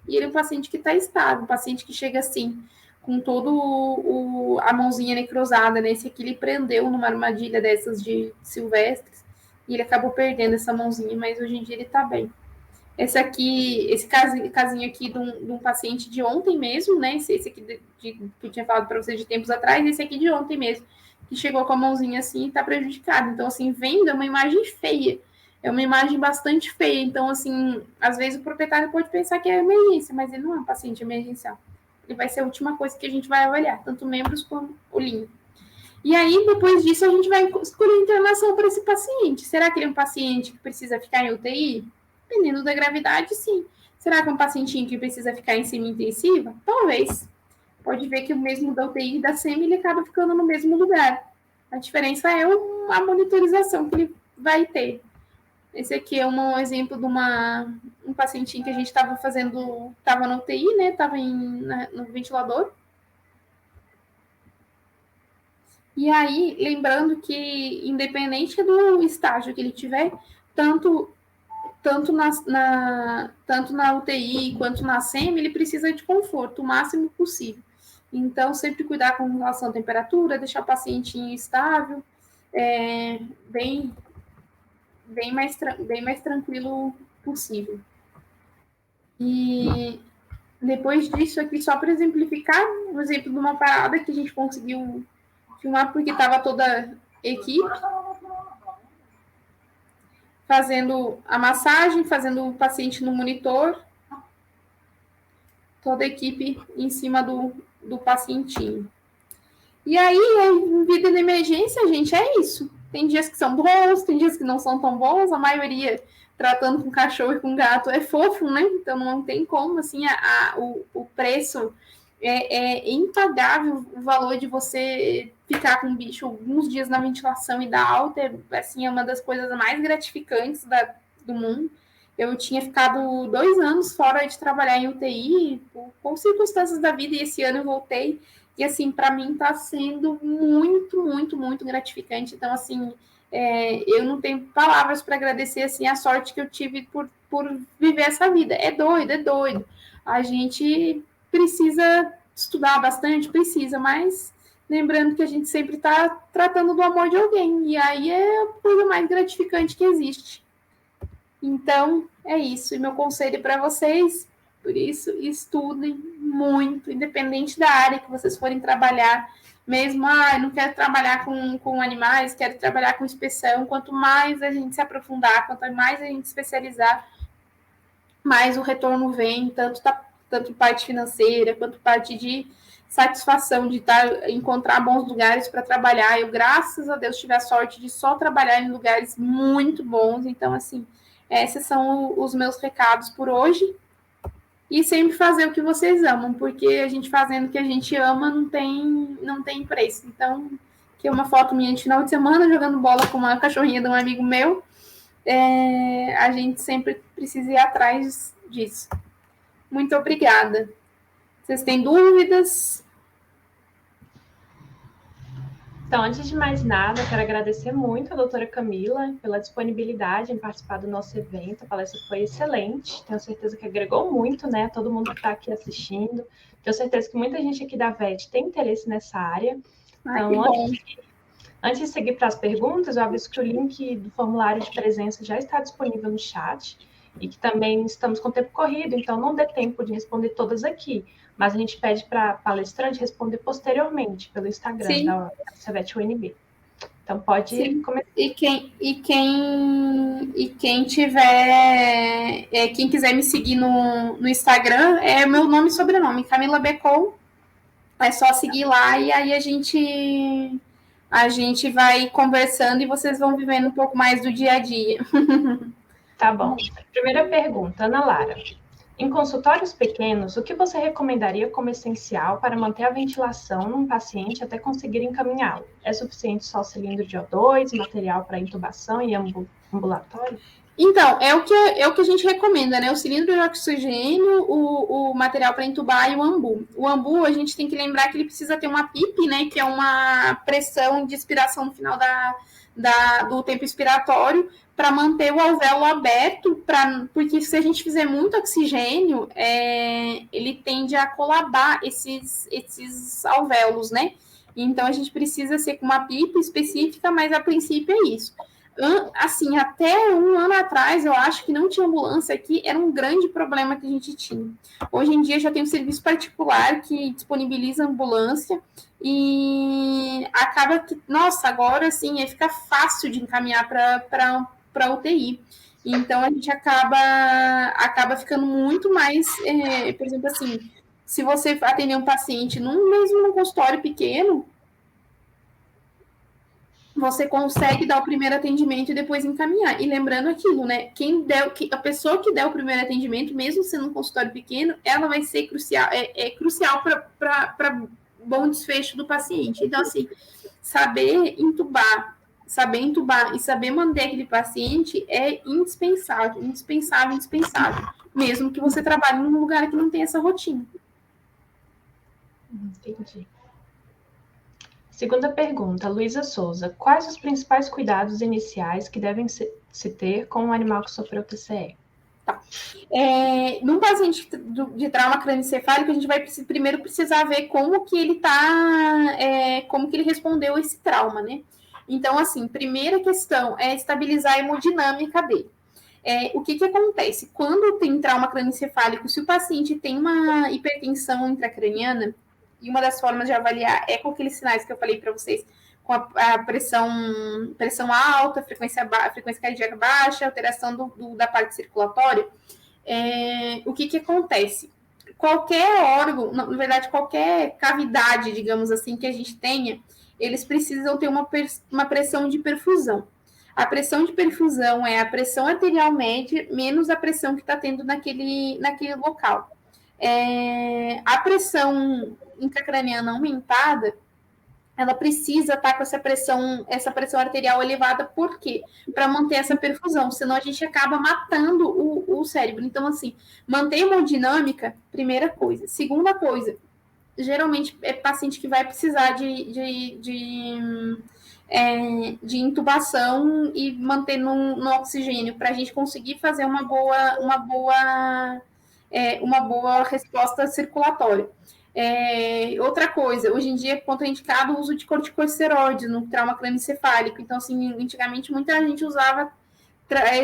E ele é um paciente que está estável, um paciente que chega assim, com todo a mãozinha necrosada, né? Esse aqui ele prendeu numa armadilha dessas de silvestres e ele acabou perdendo essa mãozinha, mas hoje em dia ele tá bem. Esse casinho aqui de um paciente de ontem mesmo, né? Esse aqui que eu tinha falado para vocês de tempos atrás, esse aqui de ontem mesmo, que chegou com a mãozinha assim e tá prejudicado. Então, assim, vendo é uma imagem feia. É uma imagem bastante feia. Então, assim, às vezes o proprietário pode pensar que é emergência, mas ele não é um paciente emergencial. Ele vai ser a última coisa que a gente vai avaliar, tanto membros como o linho. E aí, depois disso, a gente vai escolher a internação para esse paciente. Será que ele é um paciente que precisa ficar em UTI? Dependendo da gravidade, sim. Será que é um pacientinho que precisa ficar em semi-intensiva? Talvez. Pode ver que o mesmo da UTI e da SEMI, ele acaba ficando no mesmo lugar. A diferença é a monitorização que ele vai ter. Esse aqui é um exemplo de um pacientinho que a gente estava fazendo, estava na UTI, né? Estava no ventilador. E aí, lembrando que, independente do estágio que ele tiver, tanto na UTI quanto na SEMI, ele precisa de conforto o máximo possível. Então, sempre cuidar com relação à temperatura, deixar o paciente estável, bem, bem mais tranquilo possível. E depois disso aqui, só para exemplificar, um exemplo de uma parada que a gente conseguiu filmar, porque estava toda a equipe fazendo a massagem, fazendo o paciente no monitor, toda a equipe em cima do pacientinho. E aí, em vida de emergência, gente, é isso. Tem dias que são bons, tem dias que não são tão bons, a maioria tratando com cachorro e com gato é fofo, né? Então não tem como, assim, o preço é impagável, o valor de você ficar com o bicho alguns dias na ventilação e dar alta, assim, é uma das coisas mais gratificantes do mundo. Eu tinha ficado 2 anos fora de trabalhar em UTI, por circunstâncias da vida, e esse ano eu voltei. E, assim, para mim está sendo muito, muito, muito gratificante. Então, assim, eu não tenho palavras para agradecer, assim, a sorte que eu tive por viver essa vida. É doido, é doido. A gente precisa estudar bastante, precisa, mas lembrando que a gente sempre está tratando do amor de alguém. E aí é a coisa mais gratificante que existe. Então, é isso. E meu conselho para vocês, por isso, estudem muito, independente da área que vocês forem trabalhar. Mesmo, não quero trabalhar com animais, quero trabalhar com inspeção. Quanto mais a gente se aprofundar, quanto mais a gente se especializar, mais o retorno vem, tanto parte financeira, quanto parte de satisfação de encontrar bons lugares para trabalhar. Eu, graças a Deus, tive a sorte de só trabalhar em lugares muito bons. Então, assim, esses são os meus recados por hoje. E sempre fazer o que vocês amam, porque a gente fazendo o que a gente ama não tem preço. Então, aqui é uma foto minha de final de semana jogando bola com uma cachorrinha de um amigo meu. A gente sempre precisa ir atrás disso. Muito obrigada. Vocês têm dúvidas? Então, antes de mais nada, quero agradecer muito a doutora Camila pela disponibilidade em participar do nosso evento. A palestra foi excelente, tenho certeza que agregou muito, né? Todo mundo que está aqui assistindo. Tenho certeza que muita gente aqui da VET tem interesse nessa área. Então, antes de seguir para as perguntas, eu aviso que o link do formulário de presença já está disponível no chat e que também estamos com o tempo corrido, então não dê tempo de responder todas aqui, mas a gente pede para a palestrante responder posteriormente pelo Instagram Sim. da CVET UNB. Então pode Sim. começar. Quem tiver, quem quiser me seguir no Instagram, é meu nome e sobrenome, Camila Becon. É só seguir lá e aí a gente vai conversando e vocês vão vivendo um pouco mais do dia a dia. Tá bom. Primeira pergunta, Ana Lara. Em consultórios pequenos, o que você recomendaria como essencial para manter a ventilação num paciente até conseguir encaminhá-lo? É suficiente só cilindro de O2, material para intubação e ambulatório? Então, é o que a gente recomenda, né? O cilindro de oxigênio, o material para entubar e o ambu. O ambu, a gente tem que lembrar que ele precisa ter uma PIP, né? Que é uma pressão de expiração no final do tempo expiratório, para manter o alvéolo aberto, porque se a gente fizer muito oxigênio, ele tende a colabar esses alvéolos, né? Então, a gente precisa ser com uma PIP específica, mas a princípio é isso. Assim, até um ano atrás, eu acho que não tinha ambulância aqui, era um grande problema que a gente tinha. Hoje em dia já tem um serviço particular que disponibiliza ambulância e acaba que, nossa, agora sim, fica fácil de encaminhar para para UTI. Então, a gente acaba ficando muito mais, por exemplo, assim, se você atender um paciente mesmo num consultório pequeno, você consegue dar o primeiro atendimento e depois encaminhar. E lembrando aquilo, né? A pessoa que der o primeiro atendimento, mesmo sendo um consultório pequeno, ela vai ser crucial, crucial para bom desfecho do paciente. Então, assim, saber entubar e saber manter aquele paciente é indispensável, indispensável, indispensável. Mesmo que você trabalhe num lugar que não tem essa rotina. Entendi. Segunda pergunta, Luísa Souza. Quais os principais cuidados iniciais que devem se ter com um animal que sofreu TCE? Tá. Num paciente de trauma crânioencefálico, a gente vai primeiro precisar ver como que ele como que ele respondeu a esse trauma, né? Então, assim, primeira questão é estabilizar a hemodinâmica dele. O que acontece? Quando tem trauma crânioencefálico, se o paciente tem uma hipertensão intracraniana, e uma das formas de avaliar é com aqueles sinais que eu falei para vocês, com a pressão alta, frequência cardíaca baixa, alteração da parte circulatória, o que acontece? Qualquer órgão, na verdade, qualquer cavidade, digamos assim, que a gente tenha, eles precisam ter uma pressão de perfusão. A pressão de perfusão é a pressão arterial média menos a pressão que está tendo naquele local. A pressão intracraniana aumentada, ela precisa estar com essa pressão arterial elevada, por quê? Para manter essa perfusão, senão a gente acaba matando o cérebro. Então, assim, manter a hemodinâmica, primeira coisa. Segunda coisa, geralmente é paciente que vai precisar de intubação e manter no oxigênio, para a gente conseguir fazer uma boa resposta circulatória. Outra coisa, hoje em dia é contraindicado o uso de corticosteroides no trauma crânioencefálico. Então, assim, antigamente muita gente usava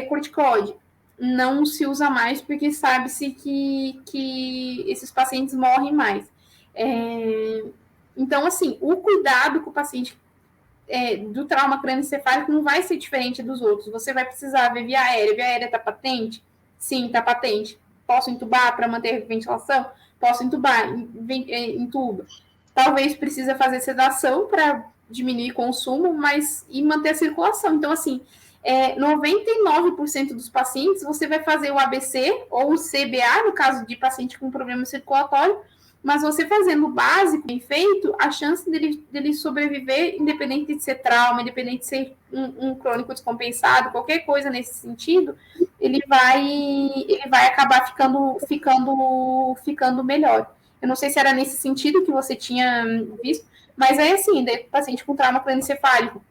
corticoide. Não se usa mais porque sabe-se que esses pacientes morrem mais. Então, assim, o cuidado com o paciente do trauma crânioencefálico não vai ser diferente dos outros. Você vai precisar ver via aérea. Via aérea está patente? Sim, está patente. Posso entubar para manter a ventilação? Posso entubar, entuba. Talvez precisa fazer sedação para diminuir o consumo, e manter a circulação. Então, assim, 99% dos pacientes, você vai fazer o ABC ou o CBA, no caso de paciente com problema circulatório, mas você fazendo o básico bem feito, a chance dele sobreviver, independente de ser trauma, independente de ser um crônico descompensado, qualquer coisa nesse sentido, ele vai acabar ficando melhor. Eu não sei se era nesse sentido que você tinha visto, mas assim, paciente com trauma crânioencefálico,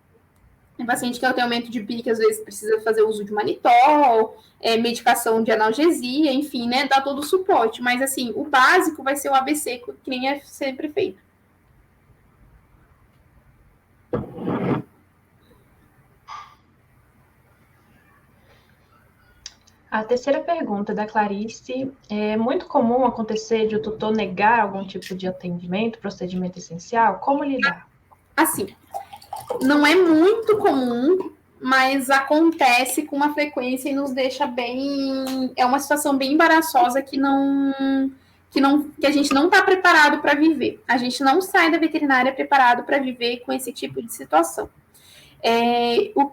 paciente que tem aumento de pique, às vezes precisa fazer uso de manitol, medicação de analgesia, enfim, né, dá todo o suporte. Mas, assim, o básico vai ser o ABC, que nem é sempre feito. A terceira pergunta da Clarice: é muito comum acontecer de o tutor negar algum tipo de atendimento, procedimento essencial? Como lidar? Assim, não é muito comum, mas acontece com uma frequência e nos deixa bem... É uma situação bem embaraçosa que a gente não está preparado para viver. A gente não sai da veterinária preparado para viver com esse tipo de situação. O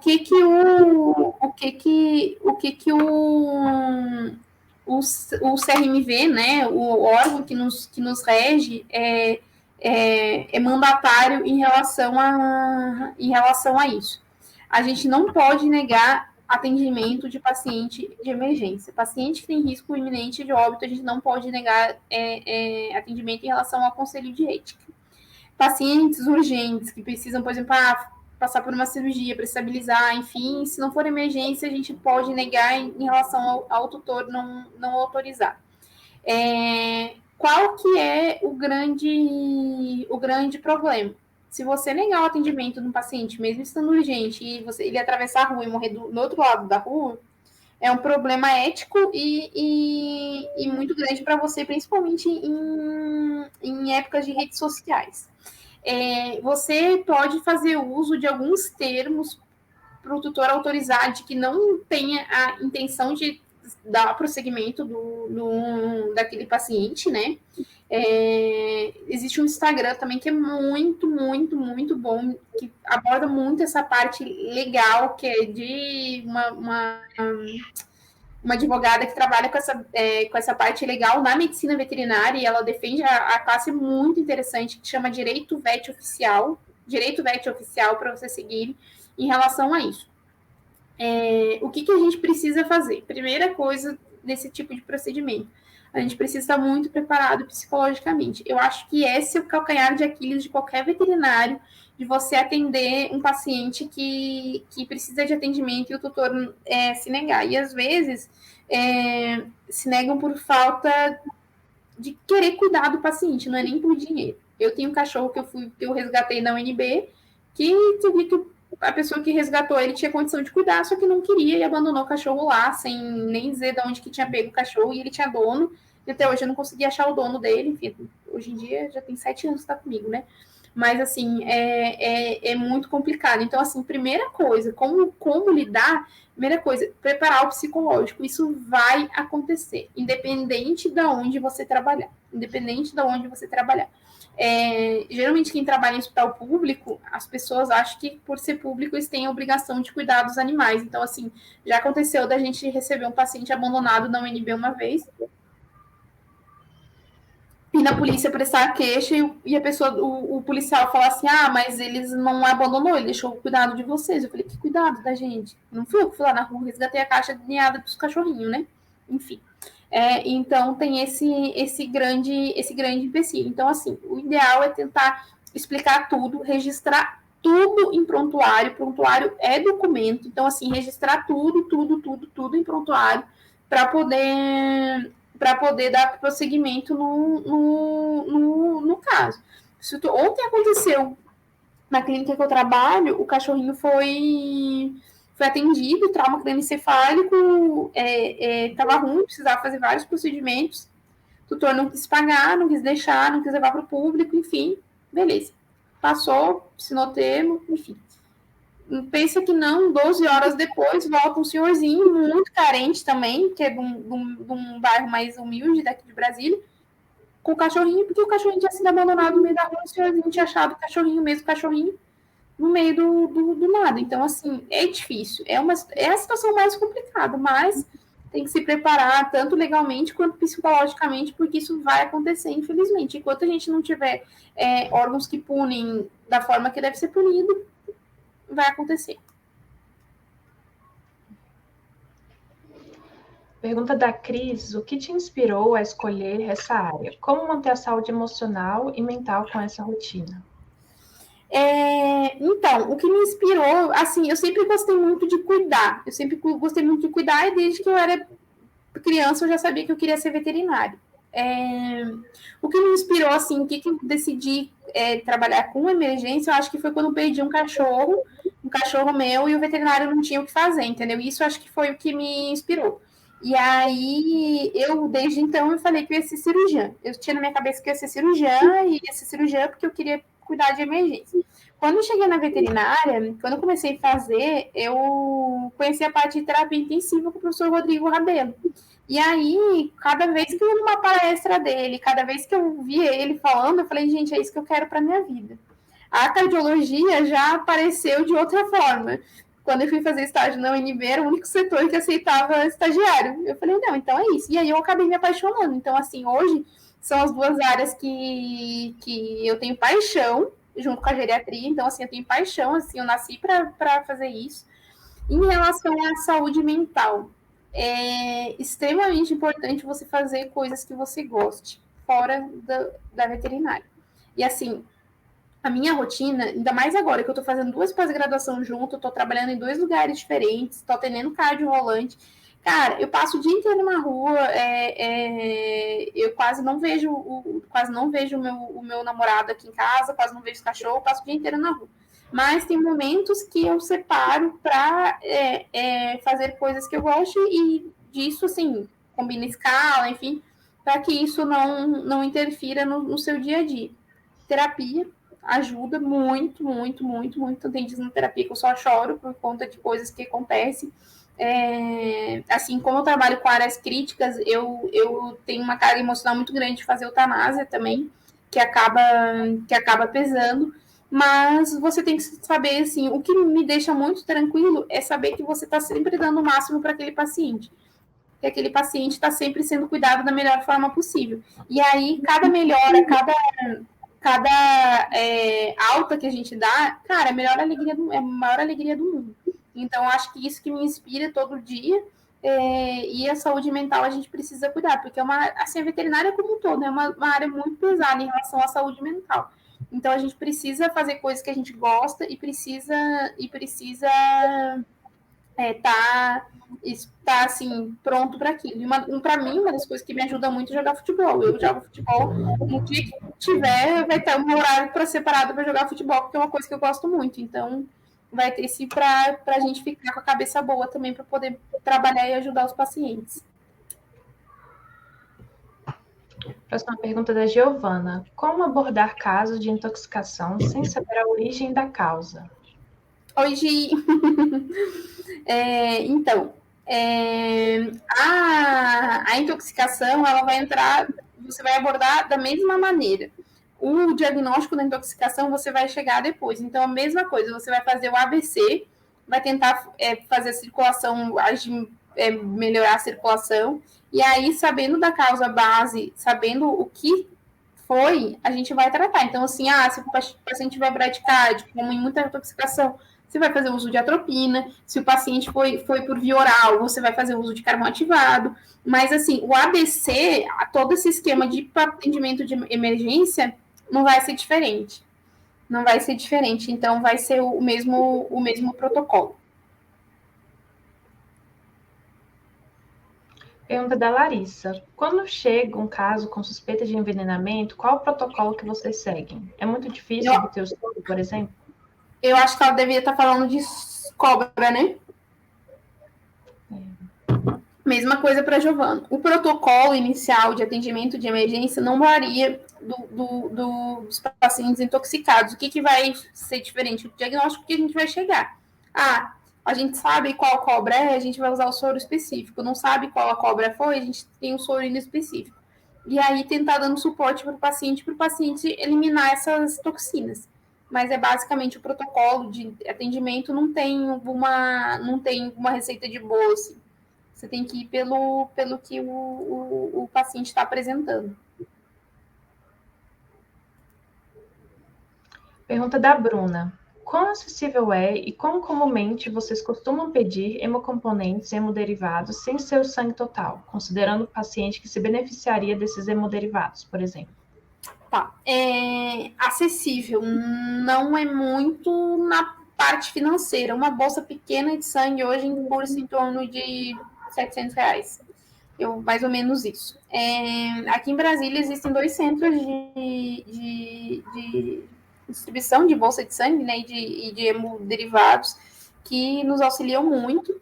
CRMV, né, o órgão que nos rege, é mandatário em relação a isso. A gente não pode negar atendimento de paciente de emergência. Paciente que tem risco iminente de óbito, a gente não pode negar atendimento em relação ao conselho de ética. Pacientes urgentes que precisam, por exemplo, passar por uma cirurgia para estabilizar, enfim, se não for emergência, a gente pode negar em relação ao tutor não autorizar. Qual que é o grande problema? Se você negar o atendimento de um paciente, mesmo estando urgente, e ele atravessar a rua e morrer do outro lado da rua, é um problema ético e muito grande para você, principalmente em épocas de redes sociais. Você pode fazer uso de alguns termos para o tutor autorizar de que não tenha a intenção de dar prosseguimento daquele paciente, né? Existe um Instagram também que é muito, muito, muito bom, que aborda muito essa parte legal, que é de uma advogada que trabalha com essa parte legal na medicina veterinária, e ela defende a classe muito interessante, que chama Direito Vet Oficial, para você seguir em relação a isso. O que a gente precisa fazer? Primeira coisa desse tipo de procedimento, a gente precisa estar muito preparado psicologicamente. Eu acho que esse é o calcanhar de Aquiles de qualquer veterinário, de você atender um paciente que precisa de atendimento e o tutor se negar. E, às vezes, se negam por falta de querer cuidar do paciente, não é nem por dinheiro. Eu tenho um cachorro que eu resgatei na UNB, que eu vi que a pessoa que resgatou ele tinha condição de cuidar, só que não queria e abandonou o cachorro lá, sem nem dizer de onde que tinha pego o cachorro, e ele tinha dono, e até hoje eu não consegui achar o dono dele, enfim, hoje em dia já tem 7 anos que está comigo, né? Mas, assim, é muito complicado. Então, assim, primeira coisa, como lidar? Primeira coisa, preparar o psicológico. Isso vai acontecer, independente de onde você trabalhar. Geralmente, quem trabalha em hospital público, as pessoas acham que, por ser público, eles têm a obrigação de cuidar dos animais. Então, assim, já aconteceu da gente receber um paciente abandonado na UNB uma vez, e na polícia prestar a queixa e a pessoa, o policial falar assim, mas eles não abandonou, ele deixou o cuidado de vocês. Eu falei, que cuidado da gente? Não fui eu que fui lá na rua, resgatei a caixa de ninhada dos cachorrinhos, né? Enfim. Então, tem esse grande empecilho. Então, assim, o ideal é tentar explicar tudo, registrar tudo em prontuário. Prontuário é documento. Então, assim, registrar tudo em prontuário para poder dar prosseguimento no caso. Ontem aconteceu, na clínica que eu trabalho, o cachorrinho foi atendido, trauma crânioencefálico, estava ruim, precisava fazer vários procedimentos, o tutor não quis pagar, não quis deixar, não quis levar para o público, enfim, beleza. Passou, assinou termo, enfim. Pensa que não, 12 horas depois, volta um senhorzinho muito carente também, que é de um bairro mais humilde daqui de Brasília, com o cachorrinho, porque o cachorrinho tinha sido abandonado no meio da rua, o senhorzinho tinha achado o cachorrinho, no meio do nada. Então, assim, é difícil. É a situação mais complicada, mas tem que se preparar, tanto legalmente quanto psicologicamente, porque isso vai acontecer, infelizmente. Enquanto a gente não tiver órgãos que punem da forma que deve ser punido, vai acontecer. Pergunta da Cris: o que te inspirou a escolher essa área? Como manter a saúde emocional e mental com essa rotina? Então, o que me inspirou, assim, eu sempre gostei muito de cuidar. E desde que eu era criança eu já sabia que eu queria ser veterinário. O que me inspirou, assim, o que eu decidi trabalhar com emergência, eu acho que foi quando eu perdi um cachorro meu, e o veterinário não tinha o que fazer, entendeu? Isso eu acho que foi o que me inspirou. E aí, desde então, eu falei que eu ia ser cirurgiã. Eu tinha na minha cabeça que eu ia ser cirurgiã, e ia ser cirurgiã porque eu queria cuidar de emergência. Quando eu cheguei na veterinária, quando eu comecei a fazer, eu conheci a parte de terapia intensiva com o professor Rodrigo Rabelo. E aí, cada vez que eu ia numa palestra dele, cada vez que eu via ele falando, eu falei, gente, é isso que eu quero para minha vida. A cardiologia já apareceu de outra forma. Quando eu fui fazer estágio na UNB, era o único setor que aceitava estagiário. Eu falei, não, então é isso. E aí eu acabei me apaixonando. Então, assim, hoje são as duas áreas que eu tenho paixão, junto com a geriatria. Então, assim, eu tenho paixão, assim, eu nasci para fazer isso. Em relação à saúde mental, é extremamente importante você fazer coisas que você goste, fora da veterinária. E, assim, a minha rotina, ainda mais agora que eu tô fazendo 2 pós-graduação junto, eu tô trabalhando em 2 lugares diferentes, tô atendendo cardio rolante. Cara, eu passo o dia inteiro na rua, eu quase não vejo o meu namorado aqui em casa, quase não vejo os cachorros, passo o dia inteiro na rua. Mas tem momentos que eu separo para fazer coisas que eu gosto, e disso, assim, combina escala, enfim, para que isso não interfira no seu dia a dia. Terapia ajuda muito, muito, muito, muito. Tem dias na terapia que eu só choro por conta de coisas que acontecem. Assim, como eu trabalho com áreas críticas, eu tenho uma carga emocional muito grande de fazer eutanásia também, que acaba pesando. Mas você tem que saber, assim, o que me deixa muito tranquilo é saber que você está sempre dando o máximo para aquele paciente. Que aquele paciente está sempre sendo cuidado da melhor forma possível. E aí, cada melhora, cada alta que a gente dá, cara, é a maior alegria do mundo. Então, acho que isso que me inspira todo dia. E a saúde mental a gente precisa cuidar, porque assim, a veterinária como um todo é uma área muito pesada em relação à saúde mental. Então, a gente precisa fazer coisas que a gente gosta e precisa estar assim, pronto para aquilo. E para mim, uma das coisas que me ajuda muito é jogar futebol. Eu jogo futebol no dia que tiver, vai ter um horário para separado para jogar futebol, porque é uma coisa que eu gosto muito. Então, vai ter esse para a gente ficar com a cabeça boa também para poder trabalhar e ajudar os pacientes. Próxima pergunta da Giovana. Como abordar casos de intoxicação sem saber a origem da causa? Hoje, então, a intoxicação, ela vai entrar, você vai abordar da mesma maneira. O diagnóstico da intoxicação você vai chegar depois. Então, a mesma coisa, você vai fazer o ABC, vai tentar fazer a circulação, melhorar a circulação, e aí, sabendo da causa base, sabendo o que foi, a gente vai tratar. Então, assim, se o paciente tiver bradicardia, como em muita intoxicação, você vai fazer uso de atropina. Se o paciente foi por via oral, você vai fazer uso de carvão ativado. Mas, assim, o ABC, todo esse esquema de atendimento de emergência, não vai ser diferente. Não vai ser diferente. Então, vai ser o mesmo protocolo. Pergunta da Larissa. Quando chega um caso com suspeita de envenenamento, qual o protocolo que vocês seguem? É muito difícil obter o estudo, por exemplo? Eu acho que ela deveria estar falando de cobra, né? Mesma coisa para a Giovana. O protocolo inicial de atendimento de emergência não varia dos pacientes intoxicados. O que vai ser diferente? O diagnóstico que a gente vai chegar. A gente sabe qual cobra é, a gente vai usar o soro específico. Não sabe qual a cobra foi, a gente tem um soro específico. E aí tentar dando suporte para o paciente eliminar essas toxinas. Mas é basicamente o protocolo de atendimento, não tem uma receita de bolo, assim. Você tem que ir pelo que o paciente está apresentando. Pergunta da Bruna. Quão acessível é e quão comumente vocês costumam pedir hemocomponentes e hemoderivados sem ser o sangue total, considerando o paciente que se beneficiaria desses hemoderivados, por exemplo? Tá. Acessível. Não é muito na parte financeira. Uma bolsa pequena de sangue hoje custa em torno de R$700. Mais ou menos isso. Aqui em Brasília existem 2 centros de distribuição de bolsa de sangue, né, e de hemoderivados que nos auxiliam muito.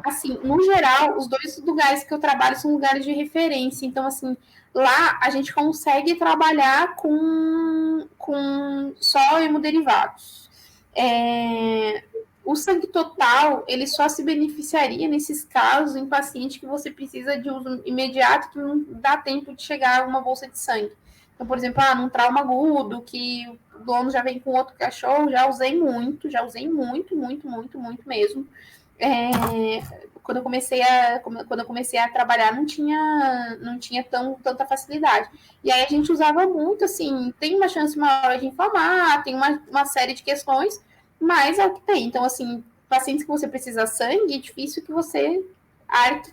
Assim, no geral, os 2 lugares que eu trabalho são lugares de referência. Então, assim, lá a gente consegue trabalhar com só hemoderivados. O sangue total, ele só se beneficiaria nesses casos em paciente que você precisa de uso imediato, que não dá tempo de chegar a uma bolsa de sangue. Então, por exemplo, num trauma agudo, que o dono já vem com outro cachorro, já usei muito mesmo. Quando eu comecei a trabalhar, não tinha tanta facilidade. E aí a gente usava muito, assim, tem uma chance maior de inflamar, tem uma série de questões, mas é o que tem. Então, assim, pacientes que você precisa de sangue, é difícil que você arque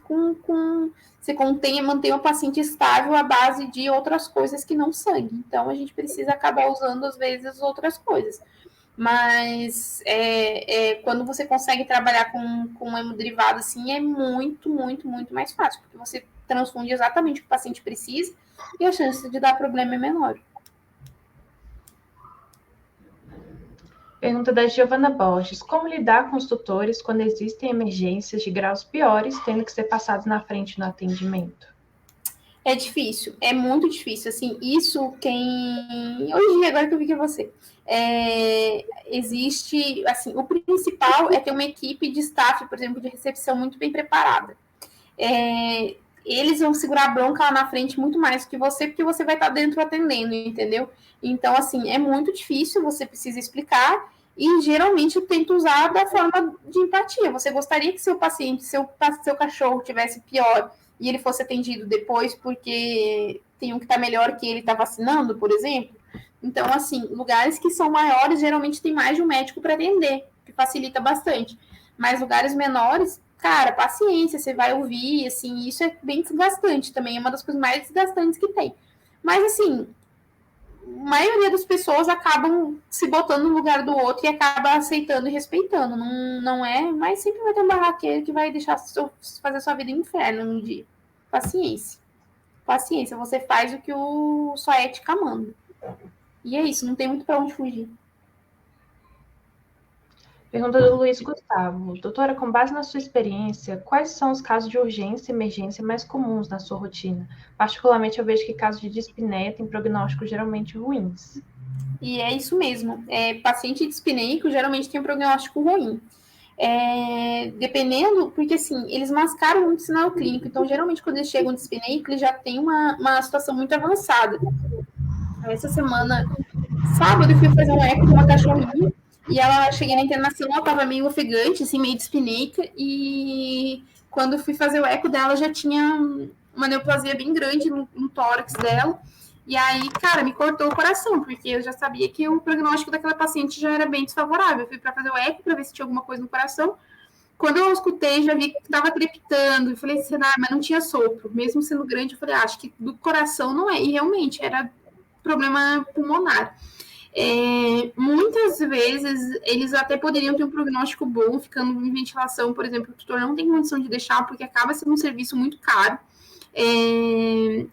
você mantenha o paciente estável à base de outras coisas que não sangue. Então, a gente precisa acabar usando, às vezes, outras coisas. Mas quando você consegue trabalhar com um hemoderivato, assim, é muito, muito, muito mais fácil, porque você transfunde exatamente o que o paciente precisa e a chance de dar problema é menor. Pergunta da Giovana Borges. Como lidar com os tutores quando existem emergências de graus piores, tendo que ser passados na frente no atendimento? É difícil, é muito difícil, assim, isso quem... Hoje, agora que eu vi que é você, existe, assim, o principal é ter uma equipe de staff, por exemplo, de recepção muito bem preparada. Eles vão segurar a bronca lá na frente muito mais que você, porque você vai estar dentro atendendo, entendeu? Então, assim, é muito difícil, você precisa explicar, e geralmente eu tento usar da forma de empatia. Você gostaria que seu paciente, seu cachorro tivesse pior e ele fosse atendido depois porque tem um que está melhor que ele está vacinando, por exemplo? Então, assim, lugares que são maiores geralmente tem mais de um médico para atender, que facilita bastante. Mas lugares menores, cara, paciência, você vai ouvir, assim, isso é bem desgastante também, é uma das coisas mais desgastantes que tem. Mas, assim, a maioria das pessoas acabam se botando no lugar do outro e acaba aceitando e respeitando. Não é, mas sempre vai ter um barraqueiro que vai deixar fazer sua vida inferno um dia. Paciência. Paciência, você faz o que sua ética manda. E é isso, não tem muito para onde fugir. Pergunta do Luiz Gustavo. Doutora, com base na sua experiência, quais são os casos de urgência e emergência mais comuns na sua rotina? Particularmente, eu vejo que casos de dispneia têm prognósticos geralmente ruins. E é isso mesmo. Paciente dispneico geralmente tem um prognóstico ruim. Dependendo, porque assim, eles mascaram muito sinal clínico. Então, geralmente, quando eles chegam dispneico, eles já têm uma situação muito avançada. Essa semana, sábado, eu fui fazer um eco de uma cachorrinha. E ela, cheguei na internação, ela estava meio ofegante, assim, meio dispneica, e quando eu fui fazer o eco dela, já tinha uma neoplasia bem grande no tórax dela, e aí, cara, me cortou o coração, porque eu já sabia que o prognóstico daquela paciente já era bem desfavorável. Eu fui para fazer o eco, para ver se tinha alguma coisa no coração. Quando eu escutei, já vi que estava crepitando, eu falei, será? Mas não tinha sopro, mesmo sendo grande, eu falei, acho que do coração não é, e realmente era problema pulmonar. Muitas vezes eles até poderiam ter um prognóstico bom ficando em ventilação, por exemplo, o tutor não tem condição de deixar porque acaba sendo um serviço muito caro.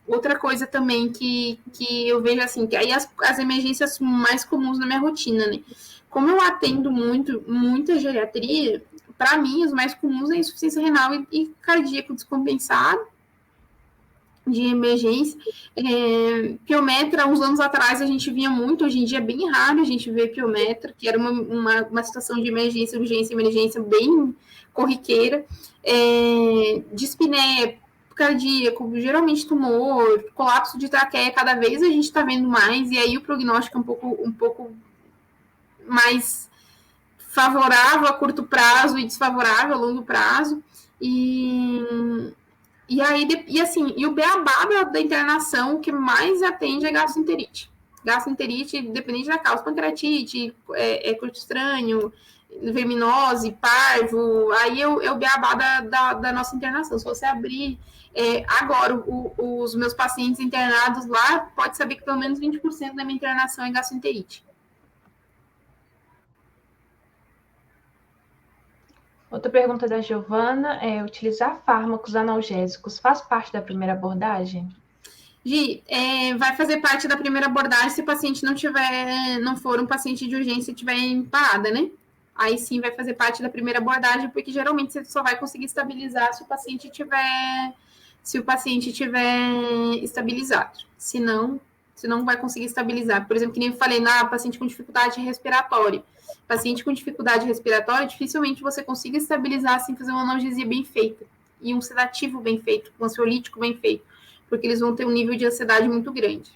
Outra coisa também que eu vejo assim, que aí as emergências mais comuns na minha rotina, né? Como eu atendo muita geriatria, para mim os mais comuns é insuficiência renal e cardíaco descompensado de emergência. Piometra, uns anos atrás a gente via muito, hoje em dia é bem raro a gente ver piometra, que era uma situação de emergência, urgência, emergência bem corriqueira. Dispneia, cardíaco, geralmente tumor, colapso de traqueia, cada vez a gente está vendo mais, e aí o prognóstico é um pouco mais favorável a curto prazo e desfavorável a longo prazo. E aí, e o beabá da internação, o que mais atende é gastroenterite. Gastroenterite, dependente da causa, pancreatite, curto estranho, verminose, parvo, aí é o beabá da nossa internação. Se você abrir agora os meus pacientes internados lá, pode saber que pelo menos 20% da minha internação é gastroenterite. Outra pergunta da Giovana é: utilizar fármacos analgésicos faz parte da primeira abordagem? Gi, vai fazer parte da primeira abordagem se o paciente não for um paciente de urgência e estiver em parada, né? Aí sim vai fazer parte da primeira abordagem, porque geralmente você só vai conseguir estabilizar se o paciente tiver estabilizado. Se não vai conseguir estabilizar. Por exemplo, que nem eu falei, paciente com dificuldade respiratória. Paciente com dificuldade respiratória, dificilmente você consiga estabilizar sem fazer uma analgesia bem feita e um sedativo bem feito, um ansiolítico bem feito, porque eles vão ter um nível de ansiedade muito grande.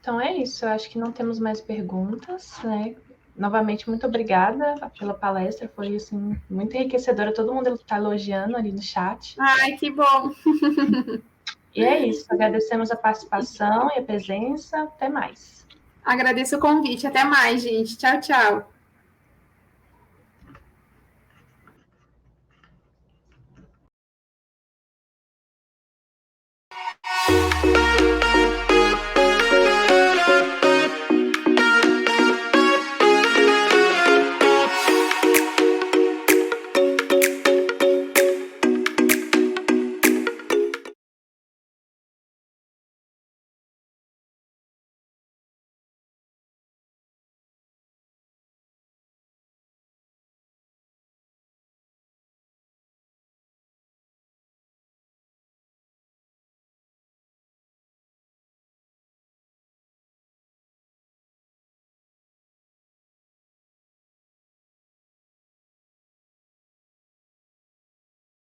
Então é isso, eu acho que não temos mais perguntas, né? Novamente, muito obrigada pela palestra, foi assim, muito enriquecedora, todo mundo está elogiando ali no chat. Ai, que bom! E é isso, agradecemos a participação e a presença, até mais. Agradeço o convite, até mais, gente. Tchau, tchau.